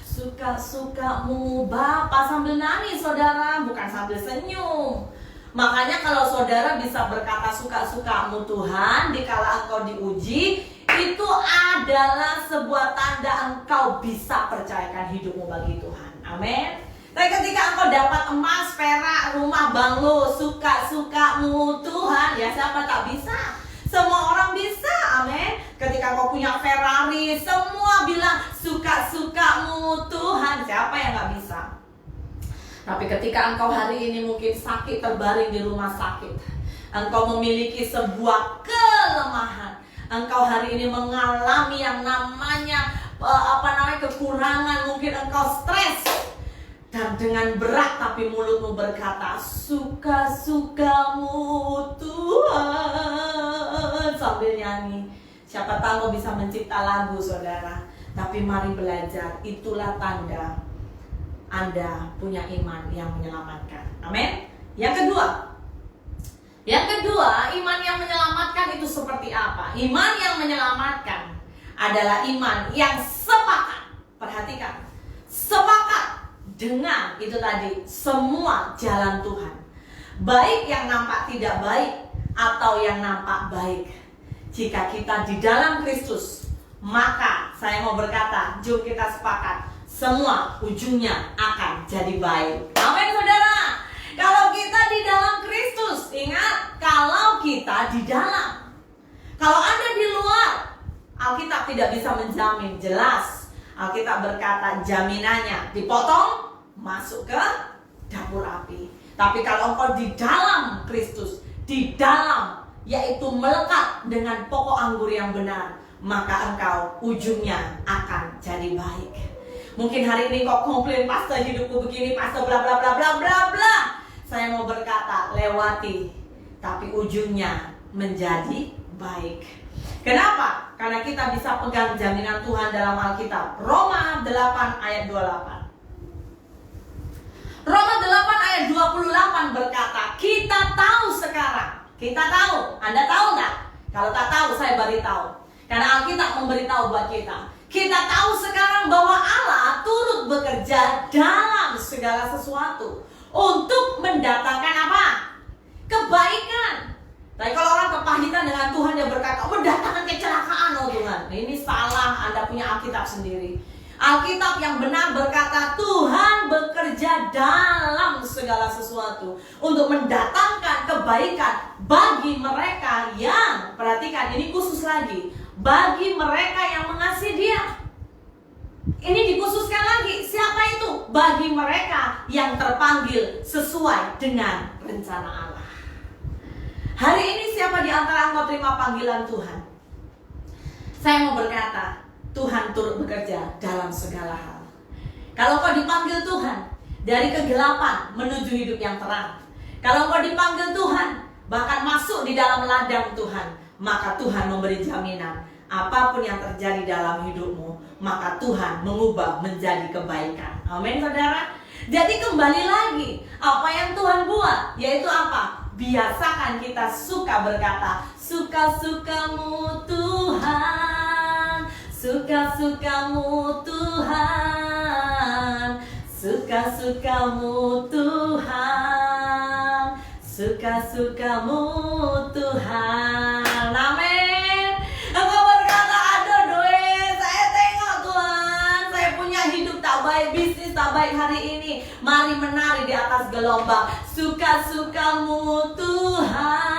suka-sukamu Bapa, sambil nangis saudara, bukan sambil senyum. Makanya kalau saudara bisa berkata suka-sukamu Tuhan dikala engkau diuji, itu adalah sebuah tanda engkau bisa percayakan hidupmu bagi Tuhan. Amin. Tapi ketika engkau dapat emas, perak, rumah, banglo, suka-sukamu Tuhan, ya siapa tak bisa? Semua orang bisa, amin. Ketika engkau punya Ferrari, semua bilang suka-sukamu Tuhan. Siapa yang gak bisa? Tapi ketika engkau hari ini mungkin sakit, terbaring di rumah sakit, engkau memiliki sebuah kelemahan, engkau hari ini mengalami yang namanya kekurangan, mungkin engkau stres. Dan dengan berat tapi mulutmu berkata, suka-sukamu Tuhan, sambil nyanyi. Siapa tahu bisa mencipta lagu, saudara. Tapi mari belajar, itulah tanda Anda punya iman yang menyelamatkan. Amin. Yang kedua, iman yang menyelamatkan itu seperti apa? Iman yang menyelamatkan adalah iman yang sepakat. Perhatikan, sepakat dengan itu tadi, semua jalan Tuhan. Baik yang nampak tidak baik atau yang nampak baik. Jika kita di dalam Kristus, maka saya mau berkata, jom kita sepakat, semua ujungnya akan jadi baik. Amin, saudara. Kalau kita di dalam Kristus, ingat, kalau kita di dalam. Kalau Anda di luar, Alkitab tidak bisa menjamin. Jelas, Alkitab berkata jaminannya dipotong, masuk ke dapur api. Tapi kalau engkau di dalam Kristus, di dalam, yaitu melekat dengan pokok anggur yang benar, maka engkau ujungnya akan jadi baik. Mungkin hari ini kau komplain, pastor hidupku begini, pastor bla bla bla bla bla bla. Saya mau berkata, lewati, tapi ujungnya menjadi baik. Kenapa? Karena kita bisa pegang jaminan Tuhan dalam Alkitab. Roma 8 ayat 28. Roma 8 ayat 28 berkata, kita tahu sekarang. Kita tahu. Anda tahu nggak? Kalau tak tahu, saya beritahu. Karena Alkitab memberitahu buat kita. Kita tahu sekarang bahwa Allah turut bekerja dalam segala sesuatu untuk mendatangkan apa? Kebaikan. Tapi kalau orang kepahitan dengan Tuhan, dia berkata, mendatangkan kecelakaan, oh Tuhan. Ini salah, Anda punya Alkitab sendiri. Alkitab yang benar berkata, Tuhan bekerja dalam segala sesuatu untuk mendatangkan kebaikan bagi mereka yang, perhatikan, ini khusus lagi, bagi mereka yang mengasihi Dia. Ini dikhususkan lagi, siapa itu? Bagi mereka yang terpanggil sesuai dengan rencana Allah. Hari ini siapa di antara engkau terima panggilan Tuhan? Saya mau berkata, Tuhan turut bekerja dalam segala hal. Kalau engkau dipanggil Tuhan dari kegelapan menuju hidup yang terang, kalau engkau dipanggil Tuhan bahkan masuk di dalam ladang Tuhan, maka Tuhan memberi jaminan apapun yang terjadi dalam hidupmu, maka Tuhan mengubah menjadi kebaikan. Amin, saudara. Jadi kembali lagi, apa yang Tuhan buat, yaitu apa? Biasakan kita suka berkata, suka-sukamu Tuhan, suka-sukamu Tuhan, suka-sukamu Tuhan, suka-sukamu Tuhan. Amin. Engkau berkata, aduh doe, saya tengok Tuhan, saya punya hidup tak baik, bisnis tak baik hari ini. Mari menari di atas gelombang. Suka-sukamu Tuhan,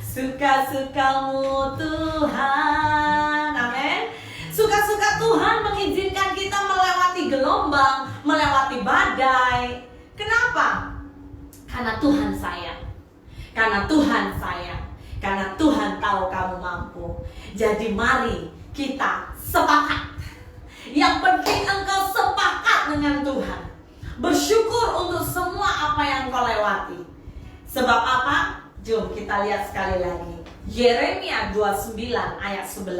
suka-sukamu Tuhan. Amin. Suka-suka Tuhan mengizinkan kita melewati gelombang, melewati badai. Kenapa? Karena Tuhan sayang. Karena Tuhan sayang. Karena Tuhan tahu kamu mampu. Jadi mari kita sepakat. Yang penting engkau sepakat dengan Tuhan. Bersyukur untuk semua apa yang kau lewati. Sebab apa? Jom kita lihat sekali lagi. Yeremia 29 ayat 11.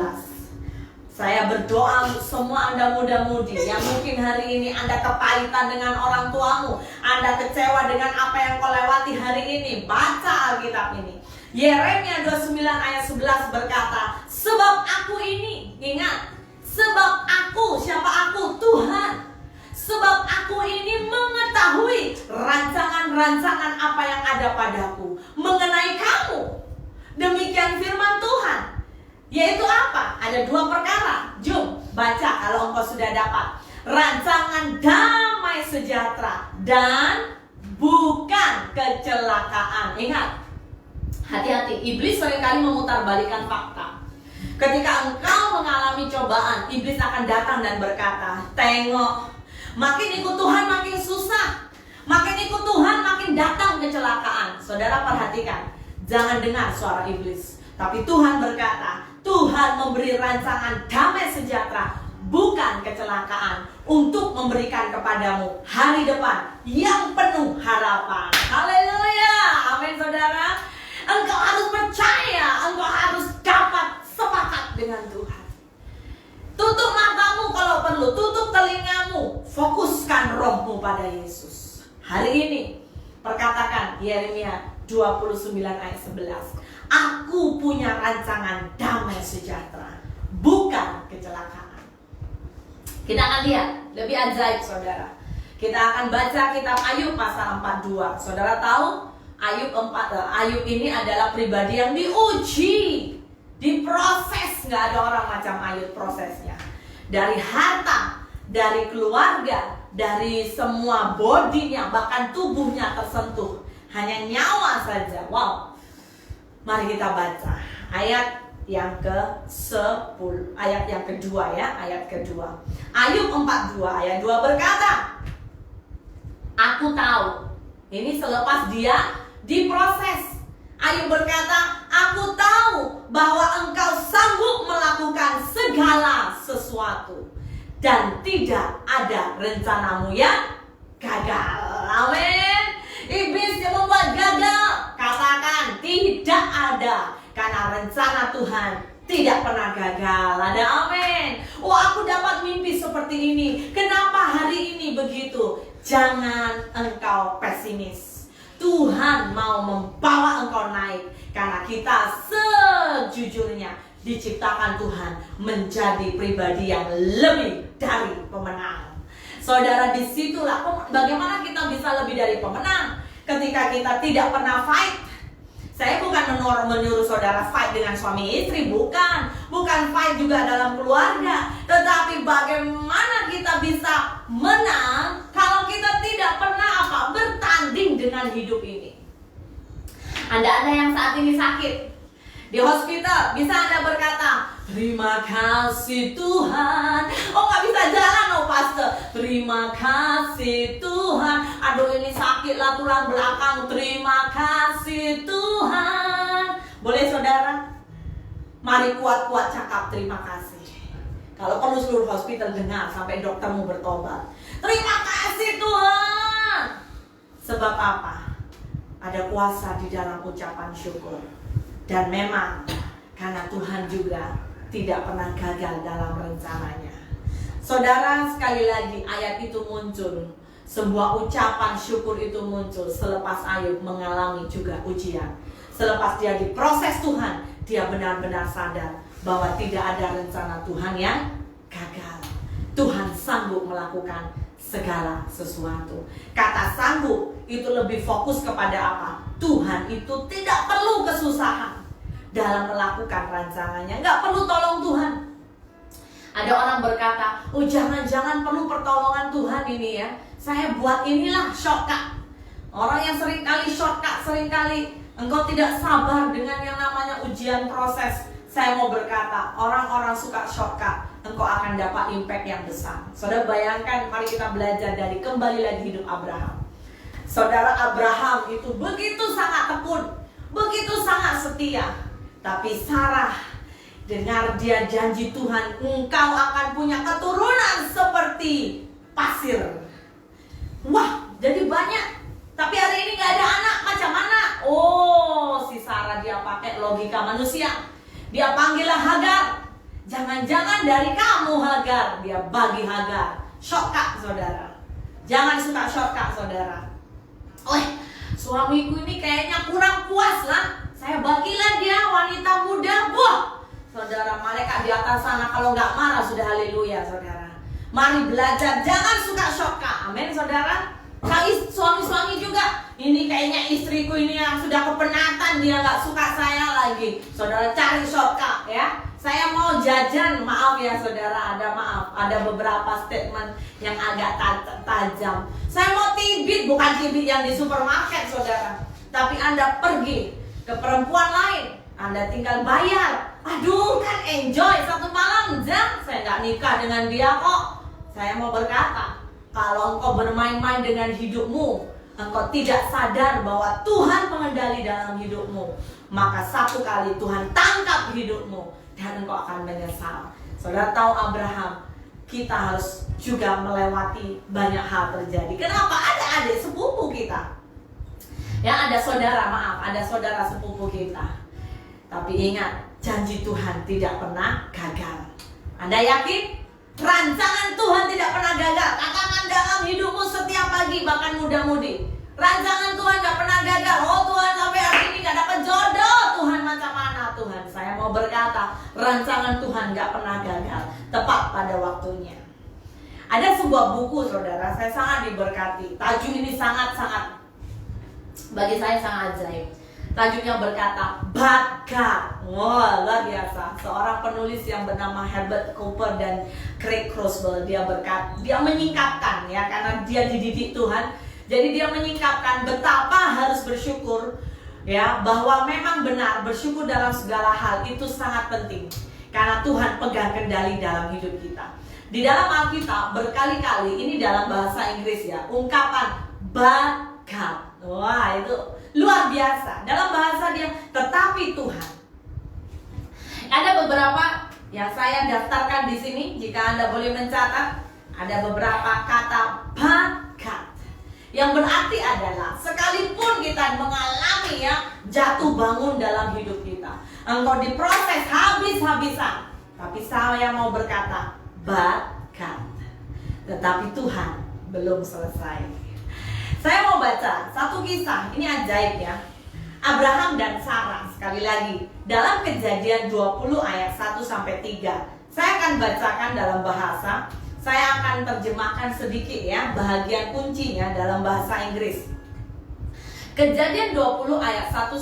Saya berdoa untuk semua Anda muda-mudi yang mungkin hari ini Anda kepahitan dengan orang tuamu, Anda kecewa dengan apa yang kau lewati hari ini. Baca Alkitab ini. Yeremia 29 ayat 11 berkata, sebab aku ini, ingat, sebab aku, siapa aku? Tuhan. Sebab aku ini mengetahui rancangan-rancangan apa yang ada padaku mengenai kamu. Demikian firman Tuhan. Yaitu apa? Ada dua perkara. Jom baca kalau engkau sudah dapat. Rancangan damai sejahtera dan bukan kecelakaan. Ingat, hati-hati, iblis seringkali memutarbalikkan fakta. Ketika engkau mengalami cobaan, iblis akan datang dan berkata, tengok, makin ikut Tuhan makin susah, makin ikut Tuhan makin datang kecelakaan. Saudara perhatikan, jangan dengar suara iblis. Tapi Tuhan berkata, Tuhan memberi rancangan damai sejahtera, bukan kecelakaan untuk memberikan kepadamu hari depan yang penuh harapan. Haleluya, amin saudara. Engkau harus percaya, engkau harus dapat sepakat dengan Tuhan. Tutup matamu kalau perlu, tutup telingamu, fokuskan rohmu pada Yesus. Hari ini perkatakan Yeremia 29 ayat 11. Aku punya rancangan damai sejahtera, bukan kecelakaan. Kita akan lihat lebih ajaib saudara. Kita akan baca kitab Ayub pasal 42. Saudara tahu Ayub ini adalah pribadi yang diuji, diproses. Gak ada orang macam Ayub prosesnya. Dari harta, dari keluarga, dari semua bodinya, bahkan tubuhnya tersentuh. Hanya nyawa saja. Wow. Mari kita baca ayat yang ke-10, ayat yang kedua ya, ayat kedua. Ayub 42 ayat 2 berkata, aku tahu. Ini selepas dia diproses. Ayub berkata, aku tahu bahwa engkau sanggup melakukan segala sesuatu dan tidak ada rencanamu yang gagal. Amin. Iblis yang membuat gagal, katakan tidak ada, karena rencana Tuhan tidak pernah gagal. Ada amin. Oh, aku dapat mimpi seperti ini. Kenapa hari ini begitu? Jangan engkau pesimis. Tuhan mau membawa engkau naik, karena kita sejujurnya diciptakan Tuhan menjadi pribadi yang lebih dari pemenang. Saudara, disitulah bagaimana kita bisa lebih dari pemenang ketika kita tidak pernah fight. Saya bukan menyuruh saudara fight dengan suami istri, bukan fight juga dalam keluarga, tetapi bagaimana kita bisa menang kalau kita tidak pernah bertanding dengan hidup ini. Anda yang saat ini sakit di hospital, bisa Anda berkata, terima kasih Tuhan. Oh, gak bisa jalan pastor. Terima kasih Tuhan. Aduh, ini sakit lah tulang belakang. Terima kasih Tuhan. Boleh saudara? Mari kuat-kuat cakap terima kasih. Kalau perlu seluruh hospital dengar sampai doktermu bertobat. Terima kasih Tuhan. Sebab apa? Ada kuasa di dalam ucapan syukur. Dan memang karena Tuhan juga tidak pernah gagal dalam rencananya. Saudara, sekali lagi ayat itu muncul, sebuah ucapan syukur itu muncul selepas Ayub mengalami juga ujian. Selepas dia diproses Tuhan, dia benar-benar sadar bahwa tidak ada rencana Tuhan yang gagal. Tuhan sanggup melakukan segala sesuatu. Kata sanggup itu lebih fokus kepada apa? Tuhan itu tidak perlu kesusahan dalam melakukan rancangannya. Nggak perlu tolong Tuhan. Ada orang berkata, oh jangan-jangan perlu pertolongan Tuhan ini ya. Saya buat inilah shortcut. Orang yang seringkali shortcut, seringkali engkau tidak sabar dengan yang namanya ujian proses. Saya mau berkata, orang-orang suka shortcut, engkau akan dapat impact yang besar. Saudara bayangkan, mari kita belajar dari kembali lagi hidup Abraham. Saudara, Abraham itu begitu sangat tekun, begitu sangat setia. Tapi Sarah, dengar dia janji Tuhan, engkau akan punya keturunan seperti pasir. Wah, jadi banyak. Tapi hari ini gak ada anak, macam mana? Oh, si Sarah dia pakai logika manusia. Dia panggillah Hagar. Jangan-jangan dari kamu Hagar. Dia bagi Hagar. Shortcut saudara. Jangan suka shortcut saudara. Suamiku ini kayaknya kurang puas lah. Saya bagilah dia wanita muda. Wah, saudara, malaikat di atas sana kalau nggak marah sudah haleluya saudara. Mari belajar, jangan suka shortcut. Amin saudara. Suami-suami juga, ini kayaknya istriku ini yang sudah kepenatan, dia nggak suka saya lagi. Saudara, cari shortcut ya. Saya mau jajan, maaf ya saudara, ada beberapa statement yang agak tajam. Saya mau tibit, bukan tibit yang di supermarket saudara, tapi Anda pergi ke perempuan lain, Anda tinggal bayar. Aduh, kan enjoy satu malam jam. Saya nggak nikah dengan dia kok. Saya mau berkata, kalau engkau bermain-main dengan hidupmu, engkau tidak sadar bahwa Tuhan pengendali dalam hidupmu, maka satu kali Tuhan tangkap hidupmu dan engkau akan menyesal. Saudara tahu Abraham kita harus juga melewati banyak hal terjadi. Kenapa? Ada adik sepupu kita, ya ada saudara, maaf, ada saudara sepupu kita. Tapi ingat, janji Tuhan tidak pernah gagal. Anda yakin? Rancangan Tuhan tidak pernah gagal. Katakan dalam hidupmu setiap pagi, bahkan muda-mudi, rancangan Tuhan gak pernah gagal. Oh Tuhan, sampai hari ini gak dapat jodoh. Tuhan, macam mana Tuhan? Saya mau berkata, rancangan Tuhan gak pernah gagal. Tepat pada waktunya. Ada sebuah buku, saudara, saya sangat diberkati. Tajuk ini sangat-sangat, bagi saya sangat ajaib. Tajuknya berkata, But God. Wah, luar biasa. Seorang penulis yang bernama Herbert Cooper dan Craig Croswell, dia menyingkapkan, ya, karena dia dididik Tuhan. Jadi dia menyingkapkan betapa harus bersyukur, ya, bahwa memang benar bersyukur dalam segala hal itu sangat penting. Karena Tuhan pegang kendali dalam hidup kita. Di dalam Alkitab berkali-kali, ini dalam bahasa Inggris ya, ungkapan But God. Wah, itu luar biasa. Dalam bahasa dia, tetapi Tuhan. Ada beberapa yang saya daftarkan di sini, jika Anda boleh mencatat. Ada beberapa kata but God, yang berarti adalah sekalipun kita mengalami ya jatuh bangun dalam hidup kita, engkau diproses habis-habisan, tapi saya mau berkata but God, tetapi Tuhan belum selesai. Saya mau baca satu kisah, ini ajaib ya. Abraham dan Sarah, sekali lagi dalam Kejadian 20 ayat 1-3. Saya akan bacakan dalam bahasa, saya akan terjemahkan sedikit ya bahagian kuncinya dalam bahasa Inggris. Kejadian 20 ayat 1-3.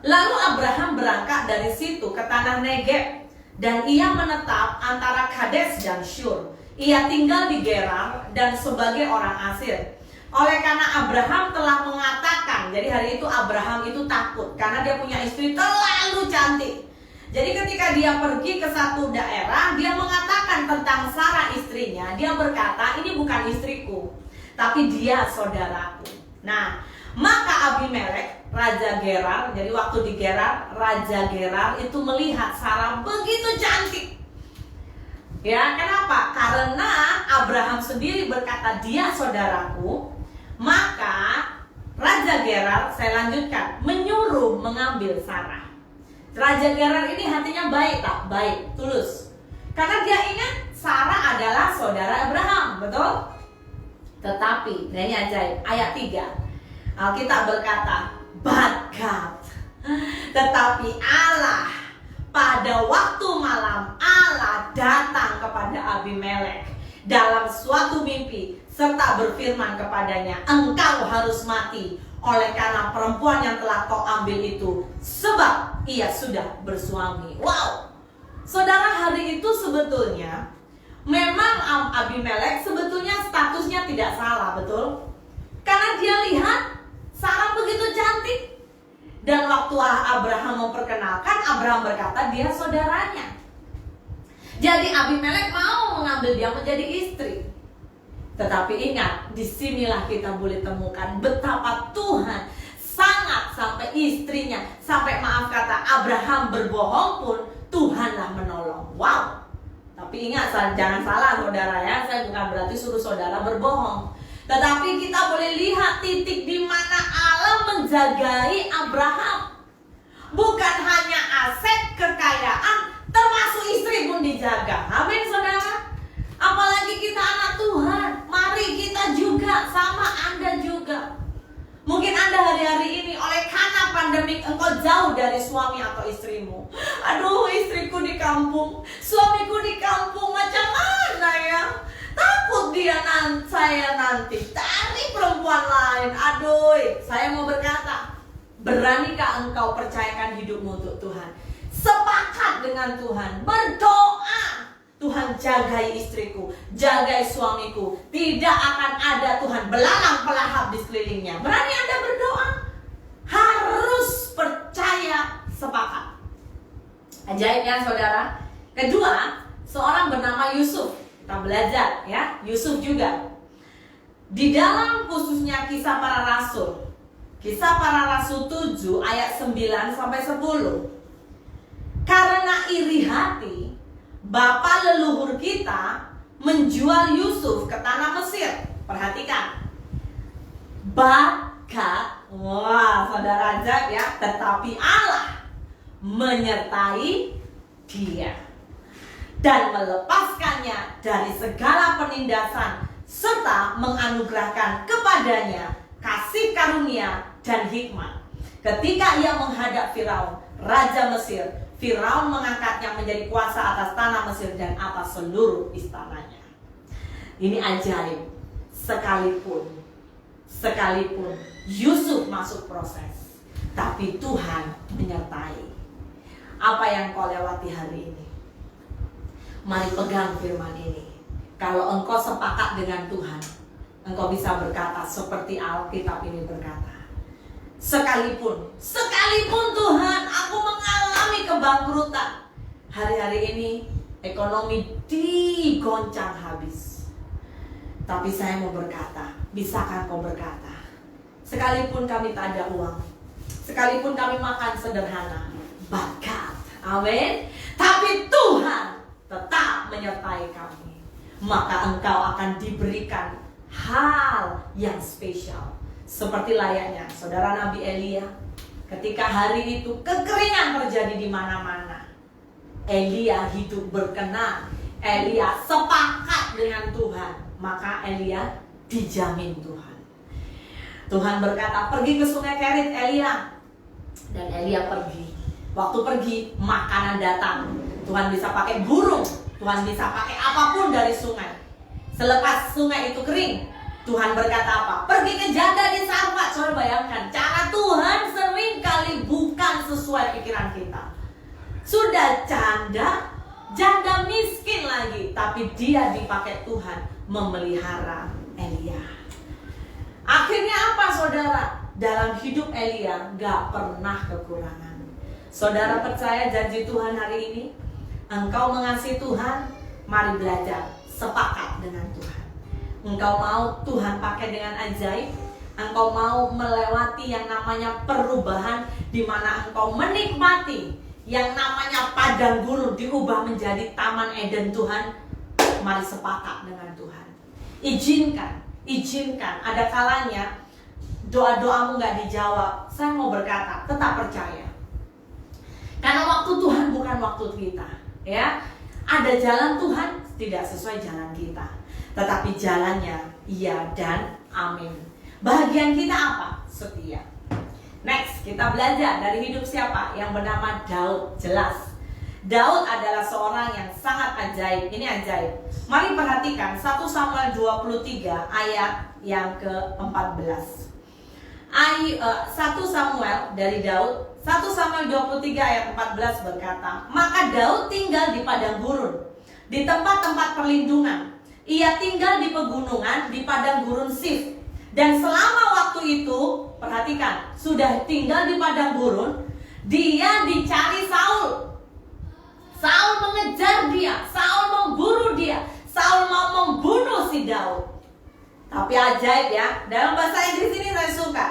Lalu Abraham berangkat dari situ ke tanah Negeb, dan ia menetap antara Kades dan Syur. Ia tinggal di Gerar dan sebagai orang asir. Oleh karena Abraham telah mengatakan, jadi hari itu Abraham itu takut karena dia punya istri terlalu cantik. Jadi ketika dia pergi ke satu daerah, dia mengatakan tentang Sarah istrinya. Dia berkata, ini bukan istriku, tapi dia saudaraku. Nah, maka Abimelek, Raja Gerar, jadi waktu di Gerar, Raja Gerar itu melihat Sarah begitu cantik. Ya, kenapa? Karena Abraham sendiri berkata dia saudaraku. Maka Raja Gerar, saya lanjutkan, menyuruh mengambil Sarah. Raja Gerar ini hatinya baik tak? Baik, tulus. Karena dia ingat Sarah adalah saudara Abraham, betul? Tetapi, nah ini ajaib, ayat 3 Alkitab berkata, But God. Tetapi Allah, pada waktu malam Allah datang kepada Abimelek dalam suatu mimpi, serta berfirman kepadanya, engkau harus mati oleh karena perempuan yang telah kau ambil itu, sebab ia sudah bersuami. Wow, saudara, hari itu sebetulnya memang Abimelek sebetulnya statusnya tidak salah, betul? Karena dia lihat Sarah begitu cantik. Dan waktu Abraham memperkenalkan, Abraham berkata dia saudaranya. Jadi Abimelek mau mengambil dia menjadi istri. Tetapi ingat, disinilah kita boleh temukan betapa Tuhan sangat sampai istrinya, sampai maaf kata Abraham berbohong pun Tuhanlah menolong. Wow. Tapi ingat, jangan salah saudara ya, saya bukan berarti suruh saudara berbohong. Tetapi kita boleh lihat titik di mana Allah menjagai Abraham. Bukan hanya aset, kekayaan, termasuk istri pun dijaga. Amin saudara. Apalagi kita anak Tuhan. Mari kita juga, sama Anda juga. Mungkin Anda hari-hari ini oleh karena pandemik engkau jauh dari suami atau istrimu. Aduh, istriku di kampung, suamiku di kampung, macam mana ya? Takut dia saya nanti cari perempuan lain. Aduh, saya mau berkata, beranikah engkau percayakan hidupmu untuk Tuhan? Sepakat dengan Tuhan, berdoa. Tuhan, jagai istriku, jagai suamiku. Tidak akan ada Tuhan belalang pelahap di sekelilingnya. Berani Anda berdoa? Harus percaya, sepakat. Ajaib ya saudara. Kedua, seorang bernama Yusuf. Kita belajar ya, Yusuf juga. Di dalam khususnya Kisah Para Rasul, Kisah Para Rasul 7 ayat 9-10. Karena iri hati, bapa leluhur kita menjual Yusuf ke tanah Mesir. Perhatikan. But God, wah saudara ajaib ya, tetapi Allah menyertai dia dan melepaskannya dari segala penindasan serta menganugerahkan kepadanya kasih karunia dan hikmat. Ketika ia menghadap Firaun, Raja Mesir, Firaun mengangkatnya menjadi kuasa atas tanah Mesir dan atas seluruh istananya. Ini ajaib. Sekalipun Yusuf masuk proses, tapi Tuhan menyertai. Apa yang kau lewati hari ini? Mari pegang firman ini. Kalau engkau sepakat dengan Tuhan, engkau bisa berkata seperti Alkitab ini berkata, Sekalipun Tuhan, aku mengalami kebangkrutan. Hari-hari ini ekonomi digoncang habis. Tapi saya mau berkata, bisakah kau berkata, sekalipun kami tak ada uang, sekalipun kami makan sederhana, but God, amin. Tapi Tuhan tetap menyertai kami. Maka engkau akan diberikan hal yang spesial. Seperti layaknya saudara Nabi Elia, ketika hari itu kekeringan terjadi di mana-mana, Elia hidup berkenan, Elia sepakat dengan Tuhan, maka Elia dijamin Tuhan. Tuhan berkata, pergi ke sungai Kerit Elia. Dan Elia pergi. Waktu pergi, makanan datang. Tuhan bisa pakai burung, Tuhan bisa pakai apapun dari sungai. Selepas sungai itu kering, Tuhan berkata apa? Pergi ke janda di Sarfat. Saudara bayangkan, cara Tuhan sering kali bukan sesuai pikiran kita. Sudah janda miskin lagi, tapi dia dipakai Tuhan memelihara Elia. Akhirnya apa saudara? Dalam hidup Elia gak pernah kekurangan. Saudara percaya janji Tuhan hari ini? Engkau mengasihi Tuhan, mari belajar sepakat dengan Tuhan. Engkau mau Tuhan pakai dengan ajaib. Engkau mau melewati yang namanya perubahan, di mana engkau menikmati yang namanya padang gurun diubah menjadi taman Eden Tuhan. Mari sepakat dengan Tuhan. Izinkan. Ada kalanya doa-doamu gak dijawab. Saya mau berkata, tetap percaya. Karena waktu Tuhan bukan waktu kita, ya. Ada jalan Tuhan tidak sesuai jalan kita, tetapi jalannya iya dan amin. Bahagian kita apa? Setia. Next, kita belajar dari hidup siapa? Yang bernama Daud. Jelas, Daud adalah seorang yang sangat ajaib. Ini ajaib. Mari perhatikan 1 Samuel 23 ayat yang ke-14. 1 Samuel dari Daud, 1 Samuel 23 ayat 14 berkata, maka Daud tinggal di padang gurun, di tempat-tempat perlindungan. Ia tinggal di pegunungan, di padang gurun Sif. Dan selama waktu itu, perhatikan, sudah tinggal di padang gurun, dia dicari Saul. Saul mengejar dia, Saul memburu dia, Saul mau membunuh si Daud. Tapi ajaib ya, dalam bahasa Inggris ini saya suka.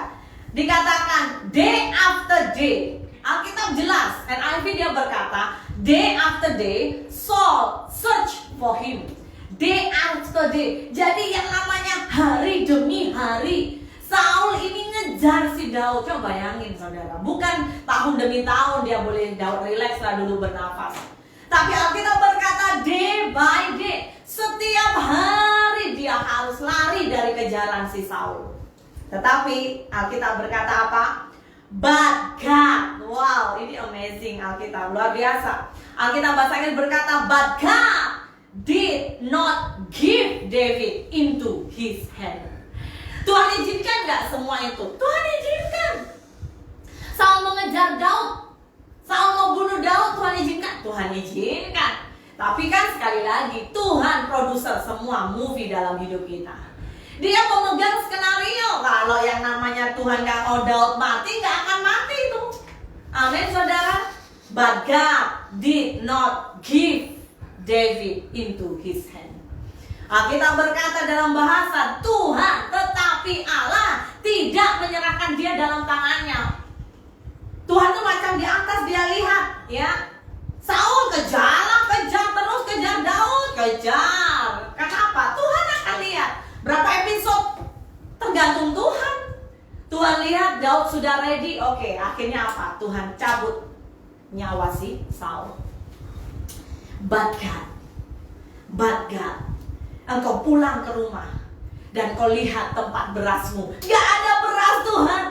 Dikatakan day after day. Alkitab jelas, NIV dia berkata, day after day Saul search for him. Day after day. Jadi yang namanya hari demi hari, Saul ini ngejar si Daud. Coba bayangin saudara, bukan tahun demi tahun dia boleh Daud relax lah dulu bernafas. Tapi Alkitab berkata day by day, setiap hari dia harus lari dari kejaran si Saul. Tetapi Alkitab berkata apa? But God. Wow, ini amazing Alkitab, luar biasa. Alkitab bahasa Inggris berkata, but God did not give David into his hand. Tuhan izinkan gak semua itu? Tuhan izinkan. Saul mengejar Daud, Saul mau bunuh Daud, Tuhan izinkan? Tuhan izinkan. Tapi kan sekali lagi, Tuhan produser semua movie dalam hidup kita. Dia memegang skenario. Kalau yang namanya Tuhan gak mau Daud mati, gak akan mati itu. Amin saudara. But God did not give David into his hand. Kita berkata dalam bahasa Tuhan, tetapi Allah tidak menyerahkan dia dalam tangannya. Tuhan tuh macam di atas dia lihat, ya. Saul kejar terus kejar Daud, kejar. Karena tergantung Tuhan. Tuhan lihat Daud sudah ready, oke, akhirnya apa? Tuhan cabut nyawa si Saul. But God, engkau pulang ke rumah dan kau lihat tempat berasmu, gak ada beras Tuhan.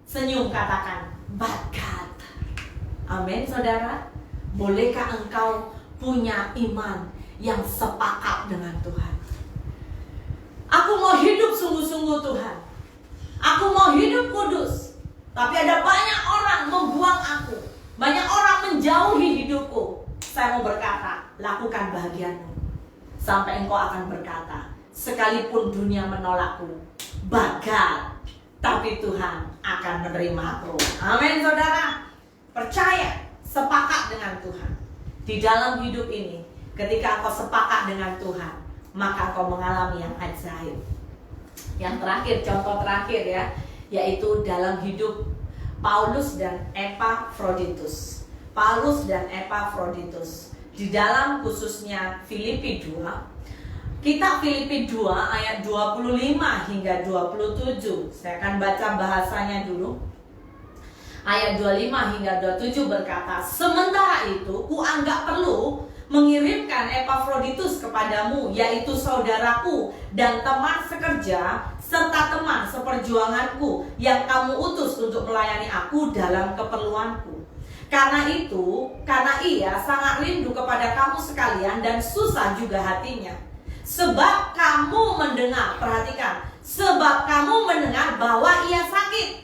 Senyum, katakan, but God. Amin, saudara. Bolehkah engkau punya iman yang sepakat dengan Tuhan? Aku mau hidup sungguh-sungguh Tuhan. Aku mau hidup kudus. Tapi ada banyak orang membuang aku. Banyak orang menjauhi hidupku. Saya mau berkata, lakukan bagianmu. Sampai engkau akan berkata, sekalipun dunia menolakku, but God, tapi Tuhan akan menerima aku. Amin, saudara. Percaya, sepakat dengan Tuhan. Di dalam hidup ini, ketika engkau sepakat dengan Tuhan, maka engkau mengalami yang ajaib. Yang terakhir, contoh terakhir ya, yaitu dalam hidup Paulus dan Epafroditus. Paulus dan Epafroditus. Di dalam khususnya Filipi 2, kitab Filipi 2 ayat 25 hingga 27. Saya akan baca bahasanya dulu. Ayat 25 hingga 27 berkata, sementara itu kuanggap perlu mengirimkan Epafroditus kepadamu, yaitu saudaraku dan teman sekerja, serta teman seperjuanganku yang kamu utus untuk melayani aku dalam keperluanku. Karena ia sangat rindu kepada kamu sekalian dan susah juga hatinya. Sebab kamu mendengar, perhatikan, sebab kamu mendengar bahwa ia sakit.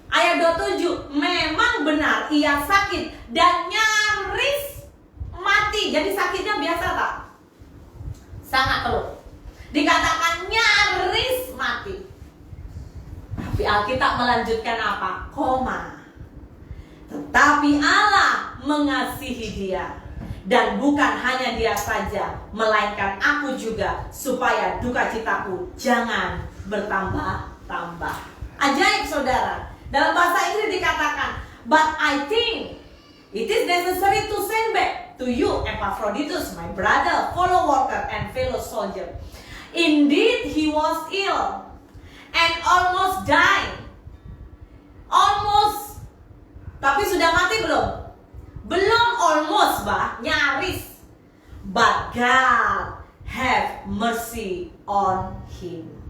Ayat 27, memang benar ia sakit dan nyaris mati. Jadi sakitnya biasa tak? Sangat keluh. Dikatakan nyaris mati. Tapi Alkitab melanjutkan apa? Koma. Tetapi Allah mengasihi dia. Dan bukan hanya dia saja, melainkan aku juga, supaya duka citaku jangan bertambah-tambah. Ajaib, saudara. Dalam bahasa Inggris dikatakan, but I think it is necessary to send back to you Epaphroditus, my brother, fellow worker, and fellow soldier. Indeed, he was ill and almost died. Almost. Tapi sudah mati belum? Belum almost, nyaris. But God have mercy on him.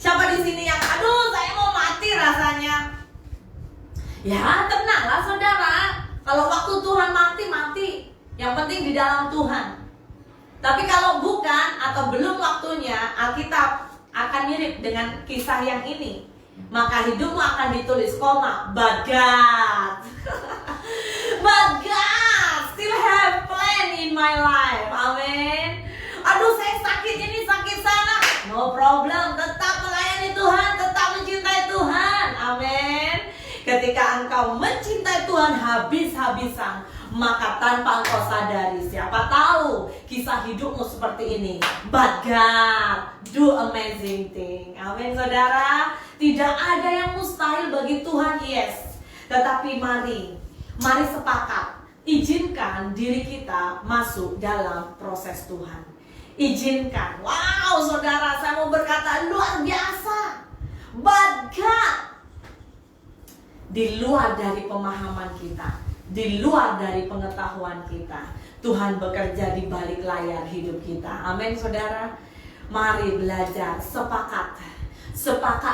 Siapa di sini yang aduh saya mau mati rasanya? Ya tenanglah saudara. Kalau waktu Tuhan mati. Yang penting di dalam Tuhan. Tapi kalau bukan atau belum waktunya, Alkitab akan mirip dengan kisah yang ini. Maka hidupmu akan ditulis koma, but God. But God still have plan in my life. Amin. Aduh saya sakit ini, sakit sana. No problem, tetap melayani Tuhan, tetap mencintai Tuhan. Amin. Ketika engkau mencintai Tuhan habis-habisan, maka tanpa engkau sadari, siapa tahu kisah hidupmu seperti ini. But God do amazing thing. Amin, saudara. Tidak ada yang mustahil bagi Tuhan, yes. Tetapi mari sepakat, izinkan diri kita masuk dalam proses Tuhan. Izinkan. Wow, saudara, saya mau berkata luar biasa. But God, di luar dari pemahaman kita, di luar dari pengetahuan kita, Tuhan bekerja di balik layar hidup kita. Amin, saudara. Mari belajar sepakat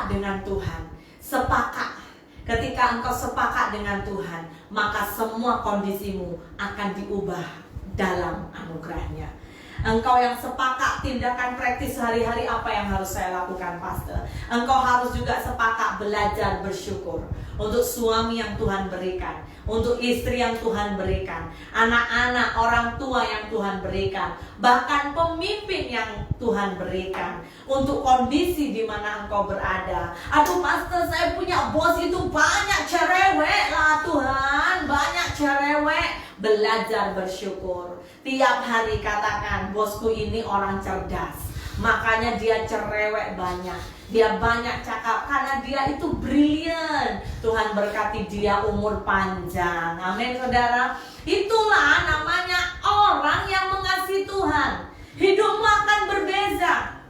dengan Tuhan. Sepakat. Ketika engkau sepakat dengan Tuhan, maka semua kondisimu akan diubah dalam anugerahnya. Engkau yang sepakat tindakan praktis sehari-hari, apa yang harus saya lakukan, Pastor? Engkau harus juga sepakat belajar bersyukur untuk suami yang Tuhan berikan, untuk istri yang Tuhan berikan, anak-anak, orang tua yang Tuhan berikan, bahkan pemimpin yang Tuhan berikan, untuk kondisi di mana engkau berada. Aduh, Pastor, saya punya bos itu banyak cerewet lah Tuhan, banyak cerewet. Belajar bersyukur. Tiap hari katakan, bosku ini orang cerdas, makanya dia cerewet banyak. Dia banyak cakap karena dia itu brilian. Tuhan berkati dia umur panjang. Amin, saudara. Itulah namanya orang yang mengasihi Tuhan. Hidupmu akan berbeza.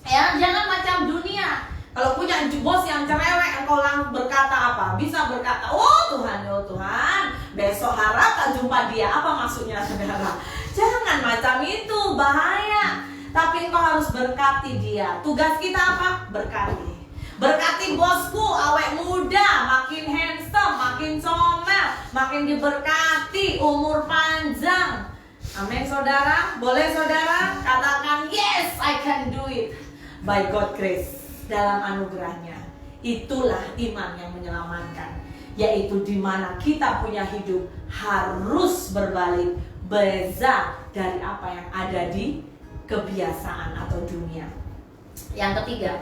Ya, jangan macam dunia. Kalau punya bos yang cerewet, engkau langsung berkata apa? Bisa berkata, oh Tuhan, besok harap tak jumpa dia. Apa maksudnya saudara? Jangan macam itu, bahaya. Tapi engkau harus berkati dia. Tugas kita apa? Berkati. Berkati bosku, awet muda, makin handsome, makin comel, makin diberkati, umur panjang. Amin saudara. Boleh saudara? Katakan, yes, I can do it by God grace. Dalam anugerahnya. Itulah iman yang menyelamatkan, yaitu di mana kita punya hidup harus berbalik, beza dari apa yang ada di kebiasaan atau dunia. Yang ketiga,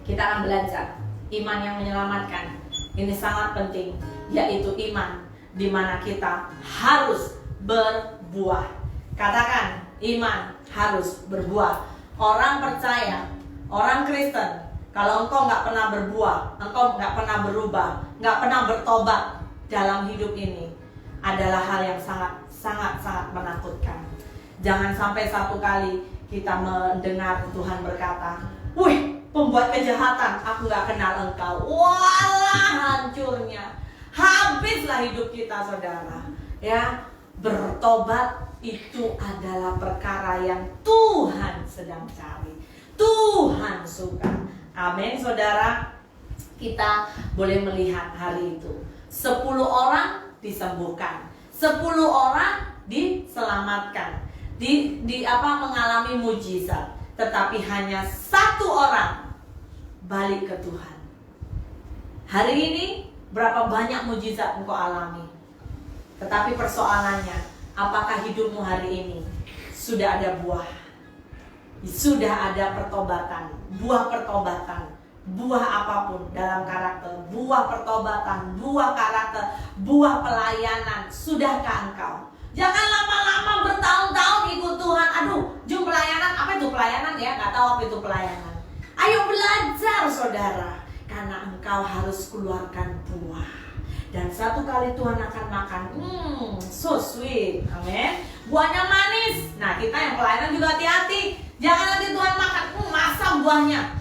kita akan belajar iman yang menyelamatkan. Ini sangat penting, yaitu iman di mana kita harus berbuah. Katakan, iman harus berbuah. Orang percaya, orang Kristen, kalau engkau nggak pernah berbuah, engkau nggak pernah berubah, nggak pernah bertobat dalam hidup ini, adalah hal yang sangat menakutkan. Jangan sampai satu kali kita mendengar Tuhan berkata, wih, pembuat kejahatan, aku nggak kenal engkau. Walah, hancurnya, habislah hidup kita saudara. Ya, bertobat itu adalah perkara yang Tuhan sedang cari, Tuhan suka. Amin saudara. Kita boleh melihat hari itu 10 orang disembuhkan, 10 orang diselamatkan, mengalami mujizat. Tetapi hanya 1 orang balik ke Tuhan. Hari ini berapa banyak mujizat engkau alami? Tetapi persoalannya, apakah hidupmu hari ini sudah ada buah? Sudah ada pertobatan, buah pertobatan, buah apapun dalam karakter, buah pertobatan, buah karakter, buah pelayanan. Sudahkah engkau? Jangan lama-lama bertahun-tahun ikut Tuhan. Aduh, jum pelayanan, apa itu pelayanan ya? Gak tahu apa itu pelayanan. Ayo belajar saudara, karena engkau harus keluarkan buah. Dan satu kali Tuhan akan makan, so sweet, amin. Buahnya manis. Nah kita yang pelayanan juga hati-hati. Jangan nanti Tuhan makan, masam buahnya,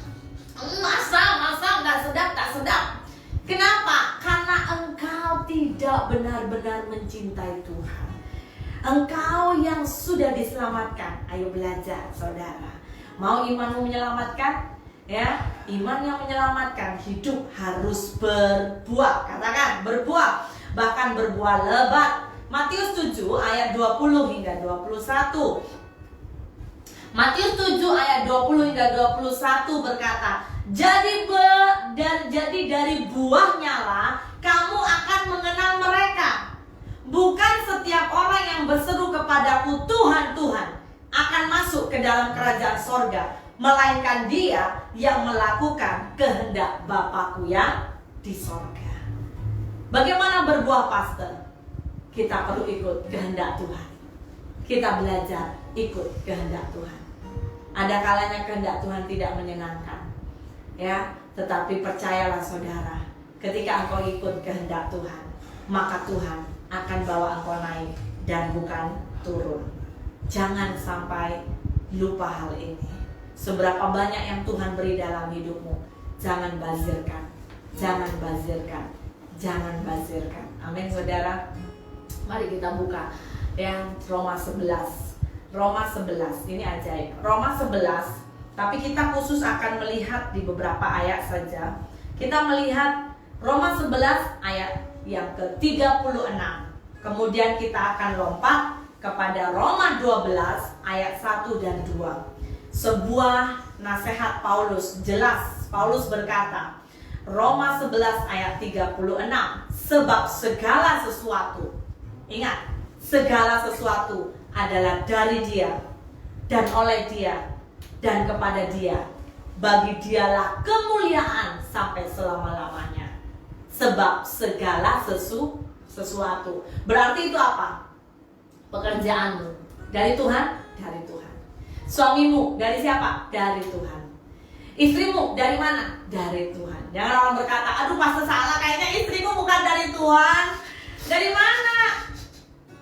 masam, tak sedap. Kenapa? Karena engkau tidak benar-benar mencintai Tuhan. Engkau yang sudah diselamatkan, ayo belajar saudara. Mau imanmu menyelamatkan? Ya, iman yang menyelamatkan, hidup harus berbuah. Katakan berbuah, bahkan berbuah lebat. Matius 7 ayat 20 hingga 21. Matius 7 ayat 20 hingga 21 berkata, jadi dari buahnya lah kamu akan mengenal mereka. Bukan setiap orang yang berseru kepadaku Tuhan, Tuhan akan masuk ke dalam kerajaan sorga, melainkan dia yang melakukan kehendak Bapakku yang di sorga. Bagaimana berbuah pastor? Kita perlu ikut kehendak Tuhan. Kita belajar ikut kehendak Tuhan. Ada kalanya kehendak Tuhan tidak menyenangkan, ya. Tetapi percayalah saudara, ketika engkau ikut kehendak Tuhan, maka Tuhan akan bawa engkau naik dan bukan turun. Jangan sampai lupa hal ini. Seberapa banyak yang Tuhan beri dalam hidupmu, jangan bazirkan, jangan bazirkan, jangan bazirkan. Amin saudara. Mari kita buka yang Roma 11. Roma 11, ini ajaib. Roma 11, tapi kita khusus akan melihat di beberapa ayat saja. Kita melihat Roma 11 ayat yang ke-36. Kemudian kita akan lompat kepada Roma 12 ayat 1 dan 2. Sebuah nasihat Paulus, jelas Paulus berkata, Roma 11 ayat 36, sebab segala sesuatu, ingat, segala sesuatu adalah dari Dia dan oleh Dia dan kepada Dia. Bagi Dialah kemuliaan sampai selama-lamanya. Sebab segala sesuatu. Berarti itu apa? Pekerjaanmu dari Tuhan, dari Tuhan. Suamimu dari siapa? Dari Tuhan. Istrimu dari mana? Dari Tuhan. Jangan orang berkata, aduh pastor salah, kayaknya istriku bukan dari Tuhan. Dari mana?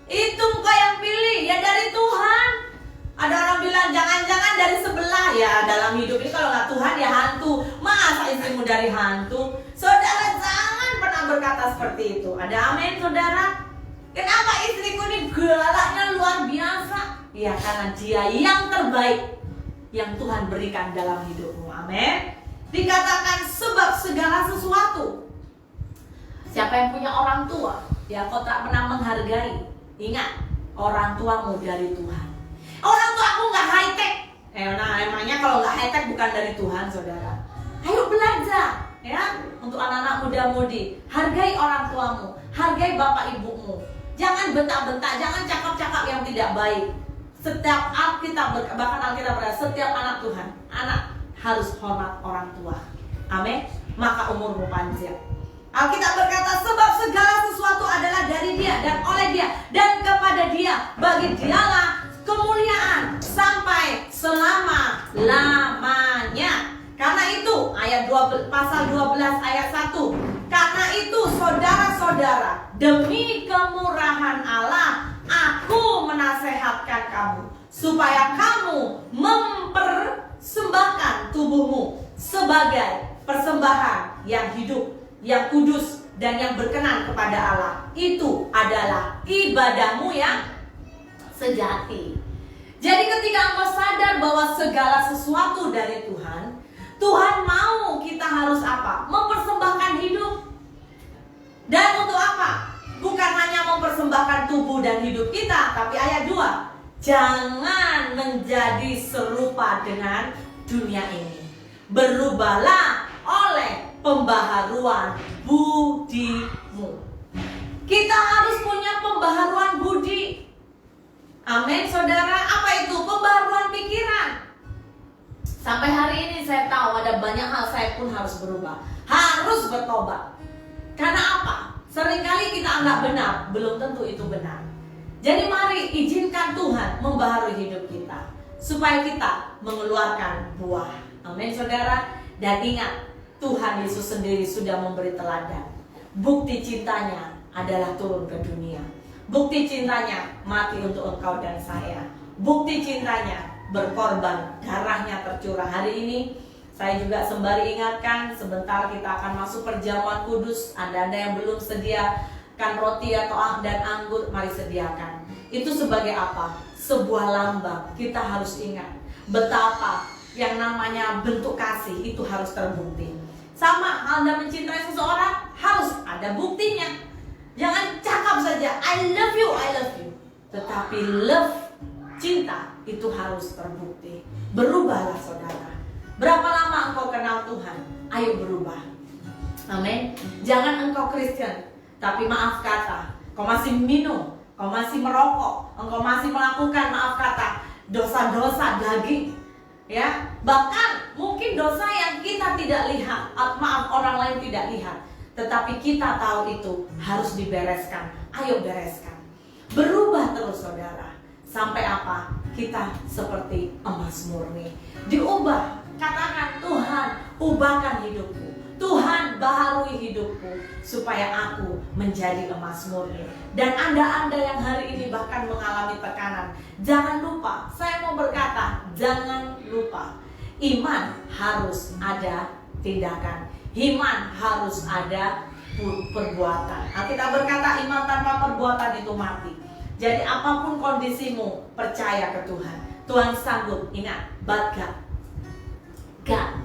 Itu engkau yang pilih, ya dari Tuhan. Ada orang bilang jangan-jangan dari sebelah ya, dalam hidup ini kalau nggak Tuhan ya hantu. Masa istrimu dari hantu? Saudara jangan pernah berkata seperti itu. Ada amin saudara? Kenapa istriku ini galaknya luar biasa? Ya karena dia yang terbaik yang Tuhan berikan dalam hidupmu. Amin. Dikatakan sebab segala sesuatu. Siapa yang punya orang tua, ya kau tak pernah menghargai. Ingat, orang tuamu dari Tuhan. Orang tua aku nggak high tech. Emangnya kalau nggak high tech bukan dari Tuhan, saudara. Ayo belajar, ya, untuk anak-anak muda-mudi. Hargai orang tuamu, hargai bapak ibumu. Jangan bentak-bentak, jangan cakap-cakap yang tidak baik. Setiap Alkitab, bahkan Alkitab berkata, setiap anak Tuhan, anak harus hormat orang tua. Amin. Maka umurmu panjang. Alkitab berkata, sebab segala sesuatu adalah dari Dia dan oleh Dia dan kepada Dia. Bagi Dialah kemuliaan sampai selama-lamanya. Karena itu pasal 12 ayat 1. Karena itu saudara-saudara, demi kemurahan Allah, aku menasehatkan kamu supaya kamu mempersembahkan tubuhmu sebagai persembahan yang hidup, yang kudus, dan yang berkenan kepada Allah. Itu adalah ibadahmu yang sejati. Jadi ketika engkau sadar bahwa segala sesuatu dari Tuhan, Tuhan mau kita harus apa? Mempersembahkan hidup. Dan untuk apa? Bukan hanya mempersembahkan tubuh dan hidup kita, tapi ayat 2, jangan menjadi serupa dengan dunia ini. Berubahlah oleh pembaharuan budimu. Kita harus punya pembaharuan budi. Amin, saudara. Apa itu? Pembaharuan pikiran. Sampai hari ini saya tahu ada banyak hal saya pun harus berubah, harus bertobat. Karena apa? Seringkali kita anggap benar, belum tentu itu benar. Jadi mari izinkan Tuhan membaharui hidup kita, supaya kita mengeluarkan buah. Amin, saudara. Dan ingat, Tuhan Yesus sendiri sudah memberi teladan. Bukti cintanya adalah turun ke dunia. Bukti cintanya mati untuk engkau dan saya. Bukti cintanya berkorban, darahnya tercurah. Hari ini saya juga sembari ingatkan, sebentar kita akan masuk perjamuan kudus. Anda yang belum sediakan roti atau dan anggur, mari sediakan. Itu sebagai apa? Sebuah lambang. Kita harus ingat betapa yang namanya bentuk kasih itu harus terbukti. Sama, Anda mencintai seseorang harus ada buktinya. Jangan cakap saja I love you, I love you. Tetapi love, cinta itu harus terbukti. Berubahlah saudara. Berapa lama engkau kenal Tuhan? Ayo berubah. Amin. Jangan engkau Kristen, tapi maaf kata, kau masih minum, kau masih merokok, engkau masih melakukan maaf kata dosa-dosa daging. Ya, bahkan mungkin dosa yang kita tidak lihat, maaf orang lain tidak lihat, tetapi kita tahu itu harus dibereskan. Ayo bereskan. Berubah terus saudara. Sampai apa? Kita seperti emas murni. Diubah. Katakan, Tuhan, ubahkan hidupku. Tuhan, baharui hidupku supaya aku menjadi emas murni. Dan Anda yang hari ini bahkan mengalami tekanan, jangan lupa, saya mau berkata, jangan lupa. Iman harus ada tindakan. Iman harus ada perbuatan. Kita berkata iman tanpa perbuatan itu mati. Jadi apapun kondisimu, percaya ke Tuhan. Tuhan sanggup. Ingat, but God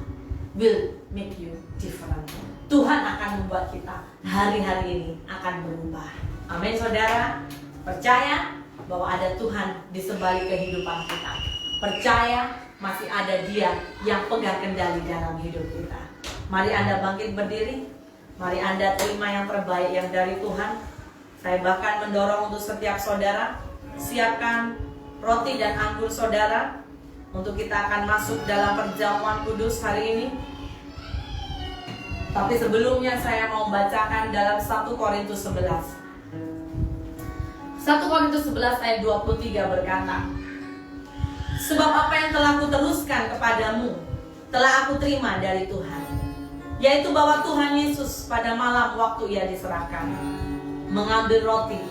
will make you different. Tuhan akan membuat kita hari-hari ini akan berubah. Amin saudara. Percaya bahwa ada Tuhan di sebalik kehidupan kita. Percaya masih ada Dia yang pegang kendali dalam hidup kita. Mari Anda bangkit berdiri. Mari Anda terima yang terbaik yang dari Tuhan. Saya bahkan mendorong untuk setiap saudara, siapkan roti dan anggur saudara, untuk kita akan masuk dalam perjamuan kudus hari ini. Tapi sebelumnya saya mau bacakan dalam 1 Korintus 11. 1 Korintus 11 ayat 23 berkata, sebab apa yang telah kuteruskan kepadamu, telah aku terima dari Tuhan, yaitu bahwa Tuhan Yesus pada malam waktu Ia diserahkan, mengambil roti,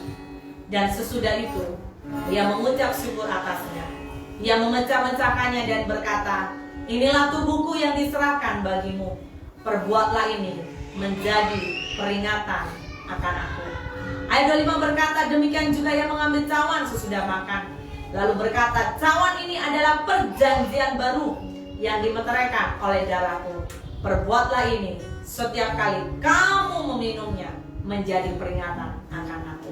dan sesudah itu Ia mengucap syukur atasnya, Ia memecah-mecahkannya dan berkata, inilah tubuhku yang diserahkan bagimu. Perbuatlah ini menjadi peringatan akan aku. Ayat 25 berkata, demikian juga ia mengambil cawan sesudah makan. Lalu berkata, cawan ini adalah perjanjian baru yang dimeteraikan oleh darahku. Perbuatlah ini setiap kali kamu meminumnya menjadi peringatan akan aku.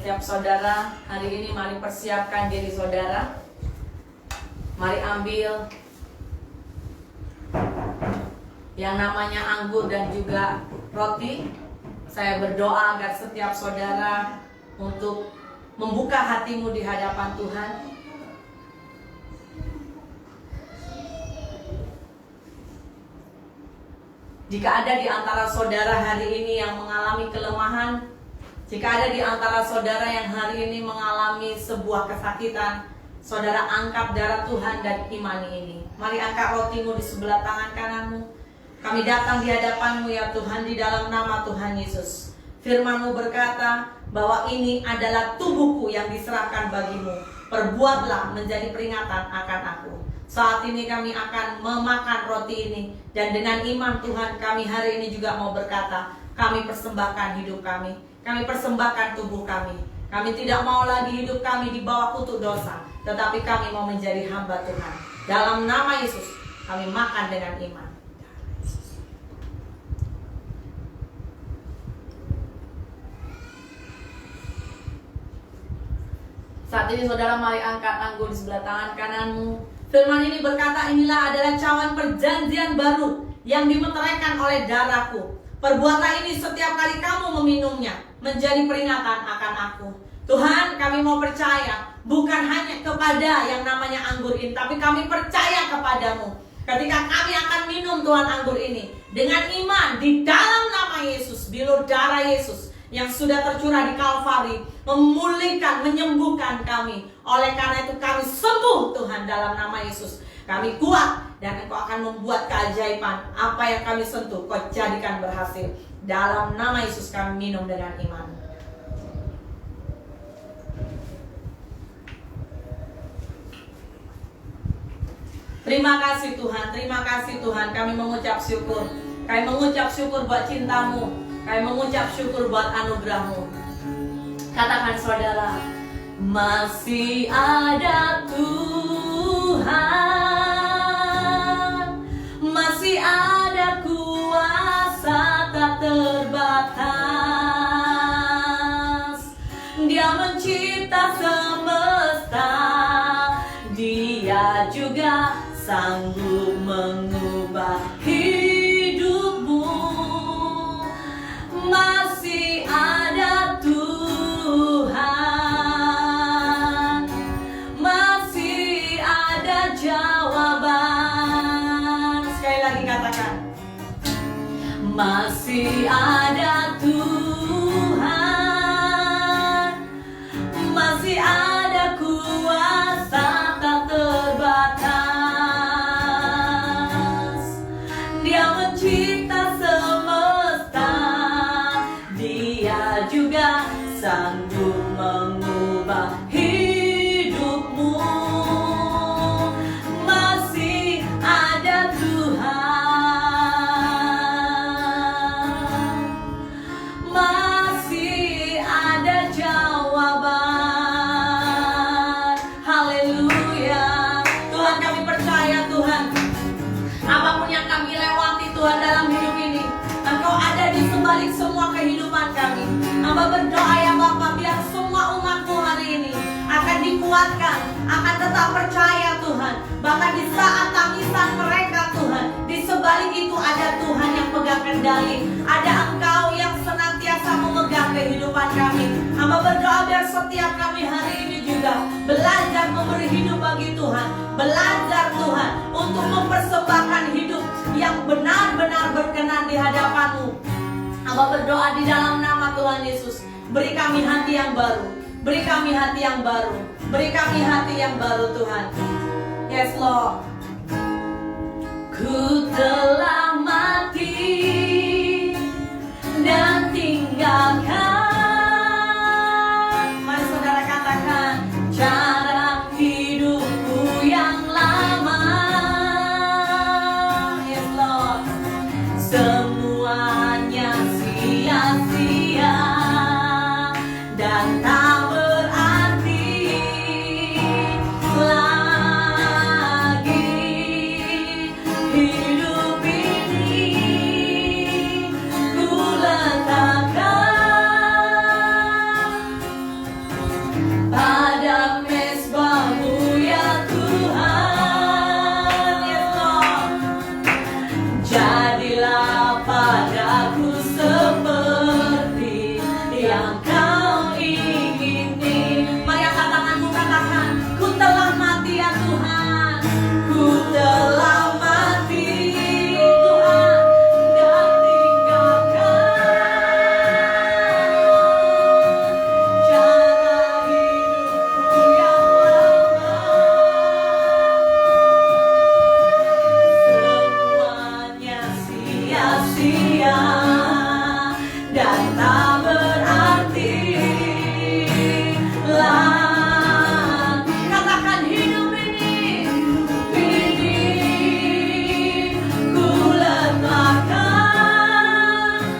Setiap saudara hari ini mari persiapkan diri saudara. Mari ambil yang namanya anggur dan juga roti. Saya berdoa agar setiap saudara untuk membuka hatimu di hadapan Tuhan. Jika ada di antara saudara hari ini yang mengalami kelemahan, jika ada di antara saudara yang hari ini mengalami sebuah kesakitan, saudara angkat darah Tuhan dan imani ini. Mari angkat rotimu di sebelah tangan kananmu. Kami datang di hadapanmu ya Tuhan di dalam nama Tuhan Yesus. Firman-Mu berkata bahwa ini adalah tubuhku yang diserahkan bagimu. Perbuatlah menjadi peringatan akan aku. Saat ini kami akan memakan roti ini. Dan dengan iman Tuhan kami hari ini juga mau berkata, kami persembahkan hidup kami. Kami persembahkan tubuh kami. Kami tidak mau lagi hidup kami di bawah kutuk dosa, tetapi kami mau menjadi hamba Tuhan. Dalam nama Yesus, kami makan dengan iman. Saat ini saudara mari angkat anggur di sebelah tangan kananmu. Firman ini berkata, inilah adalah cawan perjanjian baru yang dimeteraikan oleh darahku. Perbuatlah ini setiap kali kamu meminumnya menjadi peringatan akan aku. Tuhan, kami mau percaya bukan hanya kepada yang namanya anggur ini, tapi kami percaya kepadamu. Ketika kami akan minum Tuhan anggur ini dengan iman di dalam nama Yesus, bilur darah Yesus yang sudah tercurah di Kalvari, memulihkan, menyembuhkan kami. Oleh karena itu kami sembuh Tuhan dalam nama Yesus. Kami kuat dan Engkau akan membuat keajaiban. Apa yang kami sentuh, Kau jadikan berhasil. Dalam nama Yesus kami minum dengan iman. Terima kasih Tuhan, terima kasih Tuhan. Kami mengucap syukur. Kami mengucap syukur buat cinta-Mu. Kami mengucap syukur buat anugerah-Mu. Katakan saudara, masih ada Tuhan, masih ada kuasa tak terbatas. Dia mencipta semesta, Dia juga sanggup mengubah hidupmu. Masih ada Tuhan, masih ada jawaban. Sekali lagi katakan, masih ada Tuhan, masih ada kuasa tak terbatas. Dia mencipta semesta, Dia juga sanggup mengubah hidupmu. Masih ada Tuhan, masih ada jawaban. Haleluya. Tuhan, kami percaya Tuhan, apapun yang kami lewati Tuhan dalam hidup ini, Engkau ada di sebalik semua kehidupan kami. Hamba berdoa ya Bapa, biar semua umat-Mu hari ini akan dikuatkan, akan tetap percaya Tuhan. Bahkan di saat tangisan mereka Tuhan, di sebalik itu ada Tuhan yang pegang kendali. Ada Engkau yang senantiasa memegang kehidupan kami. Hamba berdoa biar setiap kami hari ini juga belajar memberi hidup bagi Tuhan. Belajar Tuhan untuk mempersembahkan hidup yang benar-benar berkenan di hadapan-Mu. Hamba berdoa di dalam nama Tuhan Yesus, beri kami hati yang baru, beri kami hati yang baru, beri kami hati yang baru Tuhan. Yes Lord. Ku telah mati dan tinggalkan, mari saudara katakan, cara hidupku yang lama. Yes Lord. Semuanya sia-sia dan tak berarti lagi. Hidup ini ku letakkan pada mezbah-Mu ya Tuhan. Yes Lord. Jadilah padaku seperti yang Kau ingini. Mari angkat tanganmu, katakan, ku telah mati ya Tuhan, ku telah mati Tuhan, dan tinggalkan cara hidupku yang lama. Semuanya sia-sia dan tak berarti lagi. Katakan, hidup ini ku letakkan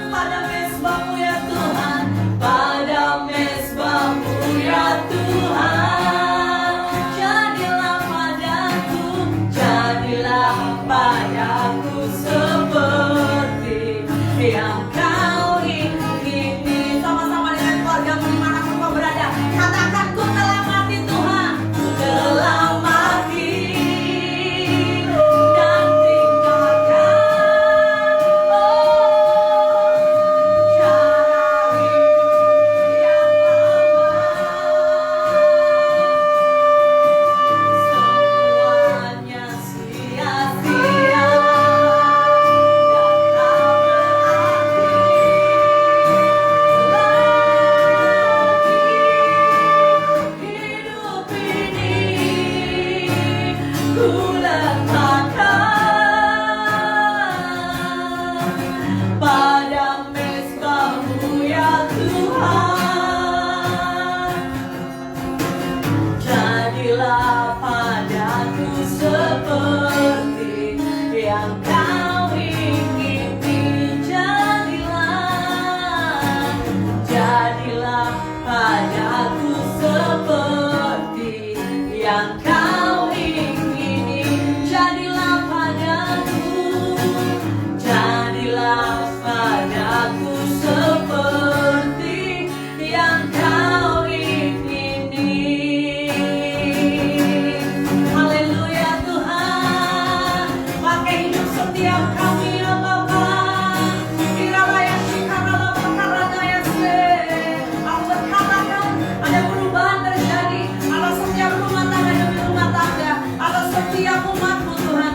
pada mezbah-Mu ya Tuhan, pada mezbah-Mu ya Tuhan. Jadilah padaku seperti yang Kau ingini. Sama-sama dengan keluargamu dimanapun kau berada, katakan, ku telah mati Tuhan, ku telah mati dan tinggalkan cara hidupku yang lama. Semuanya sia-sia dan tak berarti lagi. Hidup ini ku letakkan pada mezbah-Mu ya Tuhan. Jadilah padaku seperti yang Kau ingini. Jadilah padaku seperti yang Kau ingini. Jadilah padaku seperti yang Kau ingini. Haleluya Tuhan, pakai hidup setiap kami ya Bapa. Kiralaya shikarala pakarana yase. Aku berkatakan ada perubahan terjadi atas setiap rumah tangga demi rumah tangga, atas setiap umat-Mu Tuhan.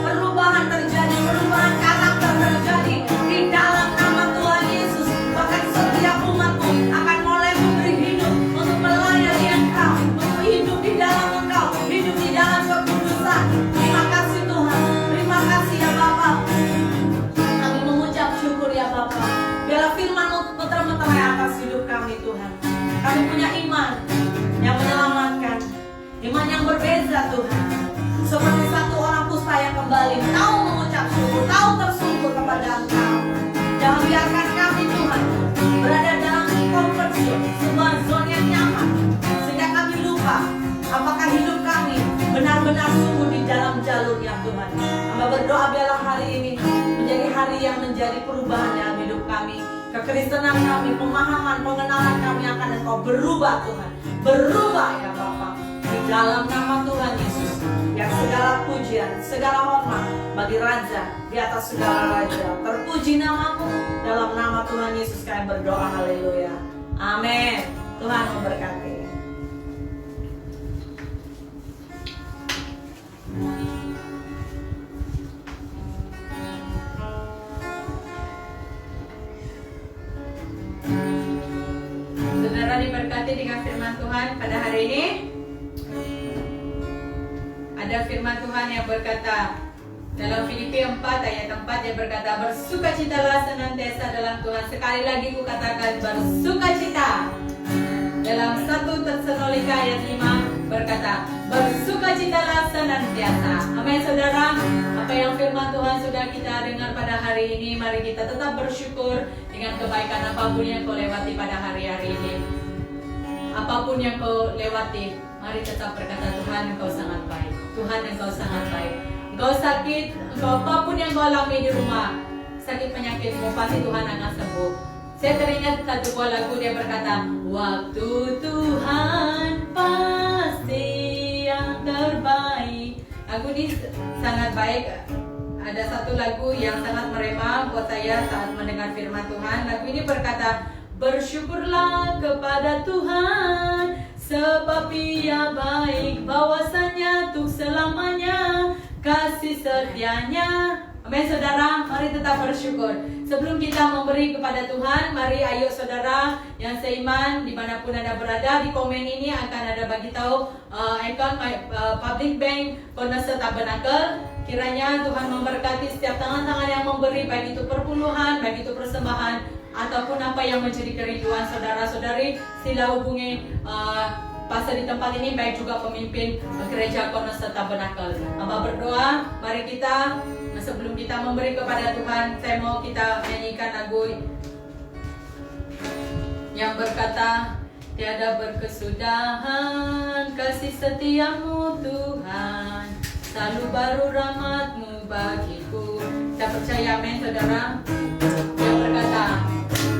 Perubahan terjadi, perubahan karakter terjadi di dalam nama Tuhan Yesus. Bahkan setiap umat-Mu akan mulai memberi hidup untuk melayani Engkau, untuk hidup di dalam Engkau, hidup di dalam kekudusan. Terima kasih Tuhan, terima kasih ya Bapa. Kami mengucap syukur ya Bapa. Biarlah firman-Mu meter-meterai atas hidup kami Tuhan. Kami punya iman yang menyelamatkan, iman yang berbeza Tuhan. Seperti satu orang kusta yang kembali tahu mengucap syukur, tahu tersungkur kepada Engkau. Jangan biarkan kami Tuhan berada dalam comfort zone, sebuah zona yang nyaman, sehingga kami lupa apakah hidup kami benar-benar sungguh di dalam jalurnya Tuhan. Hamba berdoa biarlah hari ini menjadi hari yang menjadi perubahan dalam hidup kami. Kekristenan kami, pemahaman, pengenalan kami akan Engkau berubah Tuhan. Berubah ya Bapa. Di dalam nama Tuhan Yesus, yang segala pujian, segala hormat bagi Raja di atas segala raja. Terpuji nama-Mu. Dalam nama Tuhan Yesus kami berdoa. Haleluya. Amin. Tuhan memberkati. saudara diberkati dengan firman Tuhan pada hari ini. Ada firman Tuhan yang berkata dalam Filipi 4 ayat 4, dia berkata, bersukacitalah senantiasa dalam Tuhan. Sekali lagi ku katakan, bersukacita. Dalam 1 Tesalonika ayat 5 berkata, bersukacitalah senantiasa. Amin saudara. Apa yang firman Tuhan sudah kita dengar pada hari ini, mari kita tetap bersyukur dengan kebaikan apapun yang kau lewati pada hari-hari ini. Apapun yang kau lewati, mari tetap berkata, Tuhan engkau sangat baik. Tuhan engkau sangat baik. Engkau sakit, engkau apapun yang kau alami di rumah, sakit penyakitmu, pasti Tuhan akan sembuh. Saya teringat satu buah lagu, dia berkata, waktu Tuhan pasti yang terbaik. Lagu ini sangat baik. Ada satu lagu yang sangat merema buat saya saat mendengar firman Tuhan. Lagu ini berkata, bersyukurlah kepada Tuhan, sebab Ia baik, bahwasanya untuk selamanya kasih setianya. Amin saudara, mari tetap bersyukur. Sebelum kita memberi kepada Tuhan, mari ayo saudara yang seiman dimanapun Anda berada, di komen ini akan ada bagi tahu account public bank Cornerstone Tabernacle. Kiranya Tuhan memberkati setiap tangan-tangan yang memberi, baik itu perpuluhan, baik itu persembahan, ataupun apa yang menjadi kerinduan saudara-saudari. Sila hubungi pastor di tempat ini, baik juga pemimpin gereja Cornerstone Tabernacle. Hamba berdoa, mari kita sebelum kita memberi kepada Tuhan, saya mau kita nyanyikan lagu yang berkata, tiada berkesudahan kasih setiamu Tuhan, selalu baru rahmat-Mu bagiku. Kita percaya, amin saudara. Yang berkata,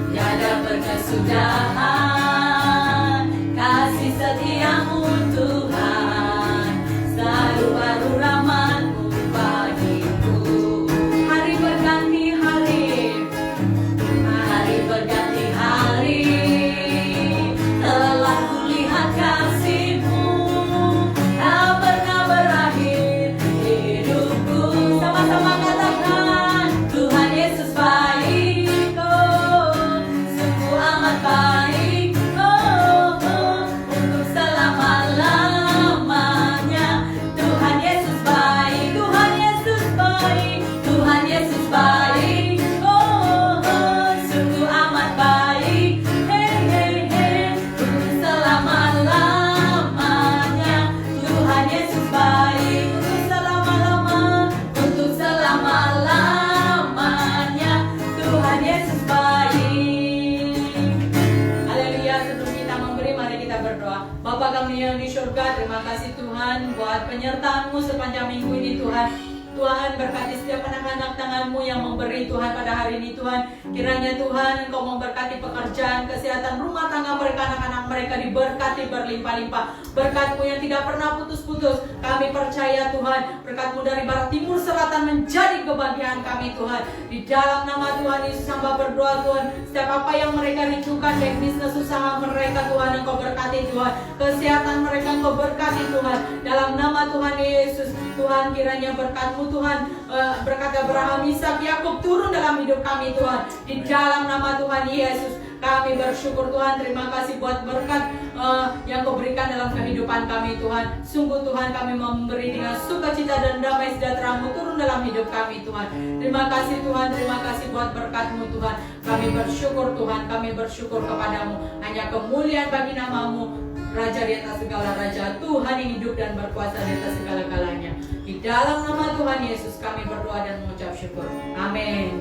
tiada berkesudahan kasih setiamu Tuhan, selalu baru rahmat-Mu bagiku. Hari berganti hari, hari berganti hari, telah kulihat kasih-Mu, tak pernah berakhir hidupku. Sama-sama katakan, Tuhan Yesus baik, oh, sungguh amat baik, oh, oh, untuk selama-lamanya. Tuhan Yesus baik, Tuhan Yesus baik, Tuhan Yesus baik, oh, oh, sungguh amat baik, hey, hey, hey, untuk selama-lamanya. Tuhan Yesus baik, untuk selama-lama, untuk selama-lamanya. Tuhan Yesus baik. Haleluya. Sebelum kita memberi, mari kita berdoa. Bapa kami yang di surga, terima kasih Tuhan buat penyertaan-Mu sepanjang minggu ini Tuhan. Tuhan berkati setiap anak-anak tangan-Mu yang memberi Tuhan pada hari ini Tuhan. Kiranya Tuhan Engkau memberkati pekerjaan, kesehatan, rumah tangga mereka, anak-anak mereka diberkati berlimpah-limpah. Berkat-Mu yang tidak pernah putus-putus. Kami percaya Tuhan, berkat-Mu dari barat, timur, selatan menjadi kebahagiaan kami Tuhan. Di dalam nama Tuhan Yesus hamba berdoa Tuhan, setiap apa yang mereka rindukan, baik bisnis usaha mereka Tuhan, Engkau berkati Tuhan. Kesehatan mereka Engkau berkati Tuhan. Dalam nama Tuhan Yesus, Tuhan kiranya berkat-Mu Tuhan, berkat Abraham, Ishak, Yakub turun dalam hidup kami Tuhan. Di dalam nama Tuhan Yesus kami bersyukur Tuhan. Terima kasih buat berkat yang Kau berikan dalam kehidupan kami Tuhan. Sungguh Tuhan, kami memberi dengan sukacita dan damai sejahtera-Mu turun dalam hidup kami Tuhan. Terima kasih Tuhan, terima kasih buat berkat-Mu Tuhan. Kami bersyukur Tuhan, kami bersyukur kepadamu. Hanya kemuliaan bagi nama-Mu, Raja di atas segala raja, Tuhan yang hidup dan berkuasa di atas segala-galanya. Di dalam nama Tuhan Yesus kami berdoa dan mengucap syukur. Amin.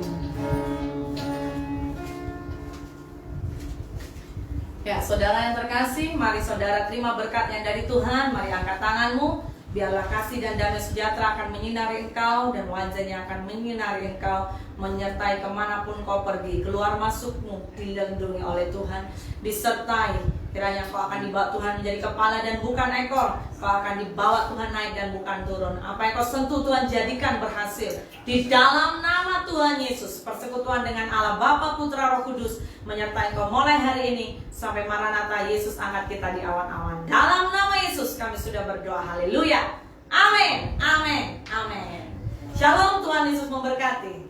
Ya, saudara yang terkasih, mari saudara terima berkat yang dari Tuhan. Mari angkat tanganmu. Biarlah kasih dan damai sejahtera akan menyinari engkau, dan wajahnya akan menyinari engkau, menyertai kemanapun kau pergi. Keluar masukmu dilindungi oleh Tuhan, disertai. Kiranya kau akan dibawa Tuhan menjadi kepala dan bukan ekor. Kau akan dibawa Tuhan naik dan bukan turun. Apa yang kau sentuh Tuhan jadikan berhasil. Di dalam nama Tuhan Yesus, persekutuan dengan Allah Bapa, Putra, Roh Kudus menyertai kau mulai hari ini sampai Maranatha. Yesus angkat kita di awan-awan. Dalam nama Yesus kami sudah berdoa. Haleluya. Amin. Amin. Amin. Shalom, Tuhan Yesus memberkati.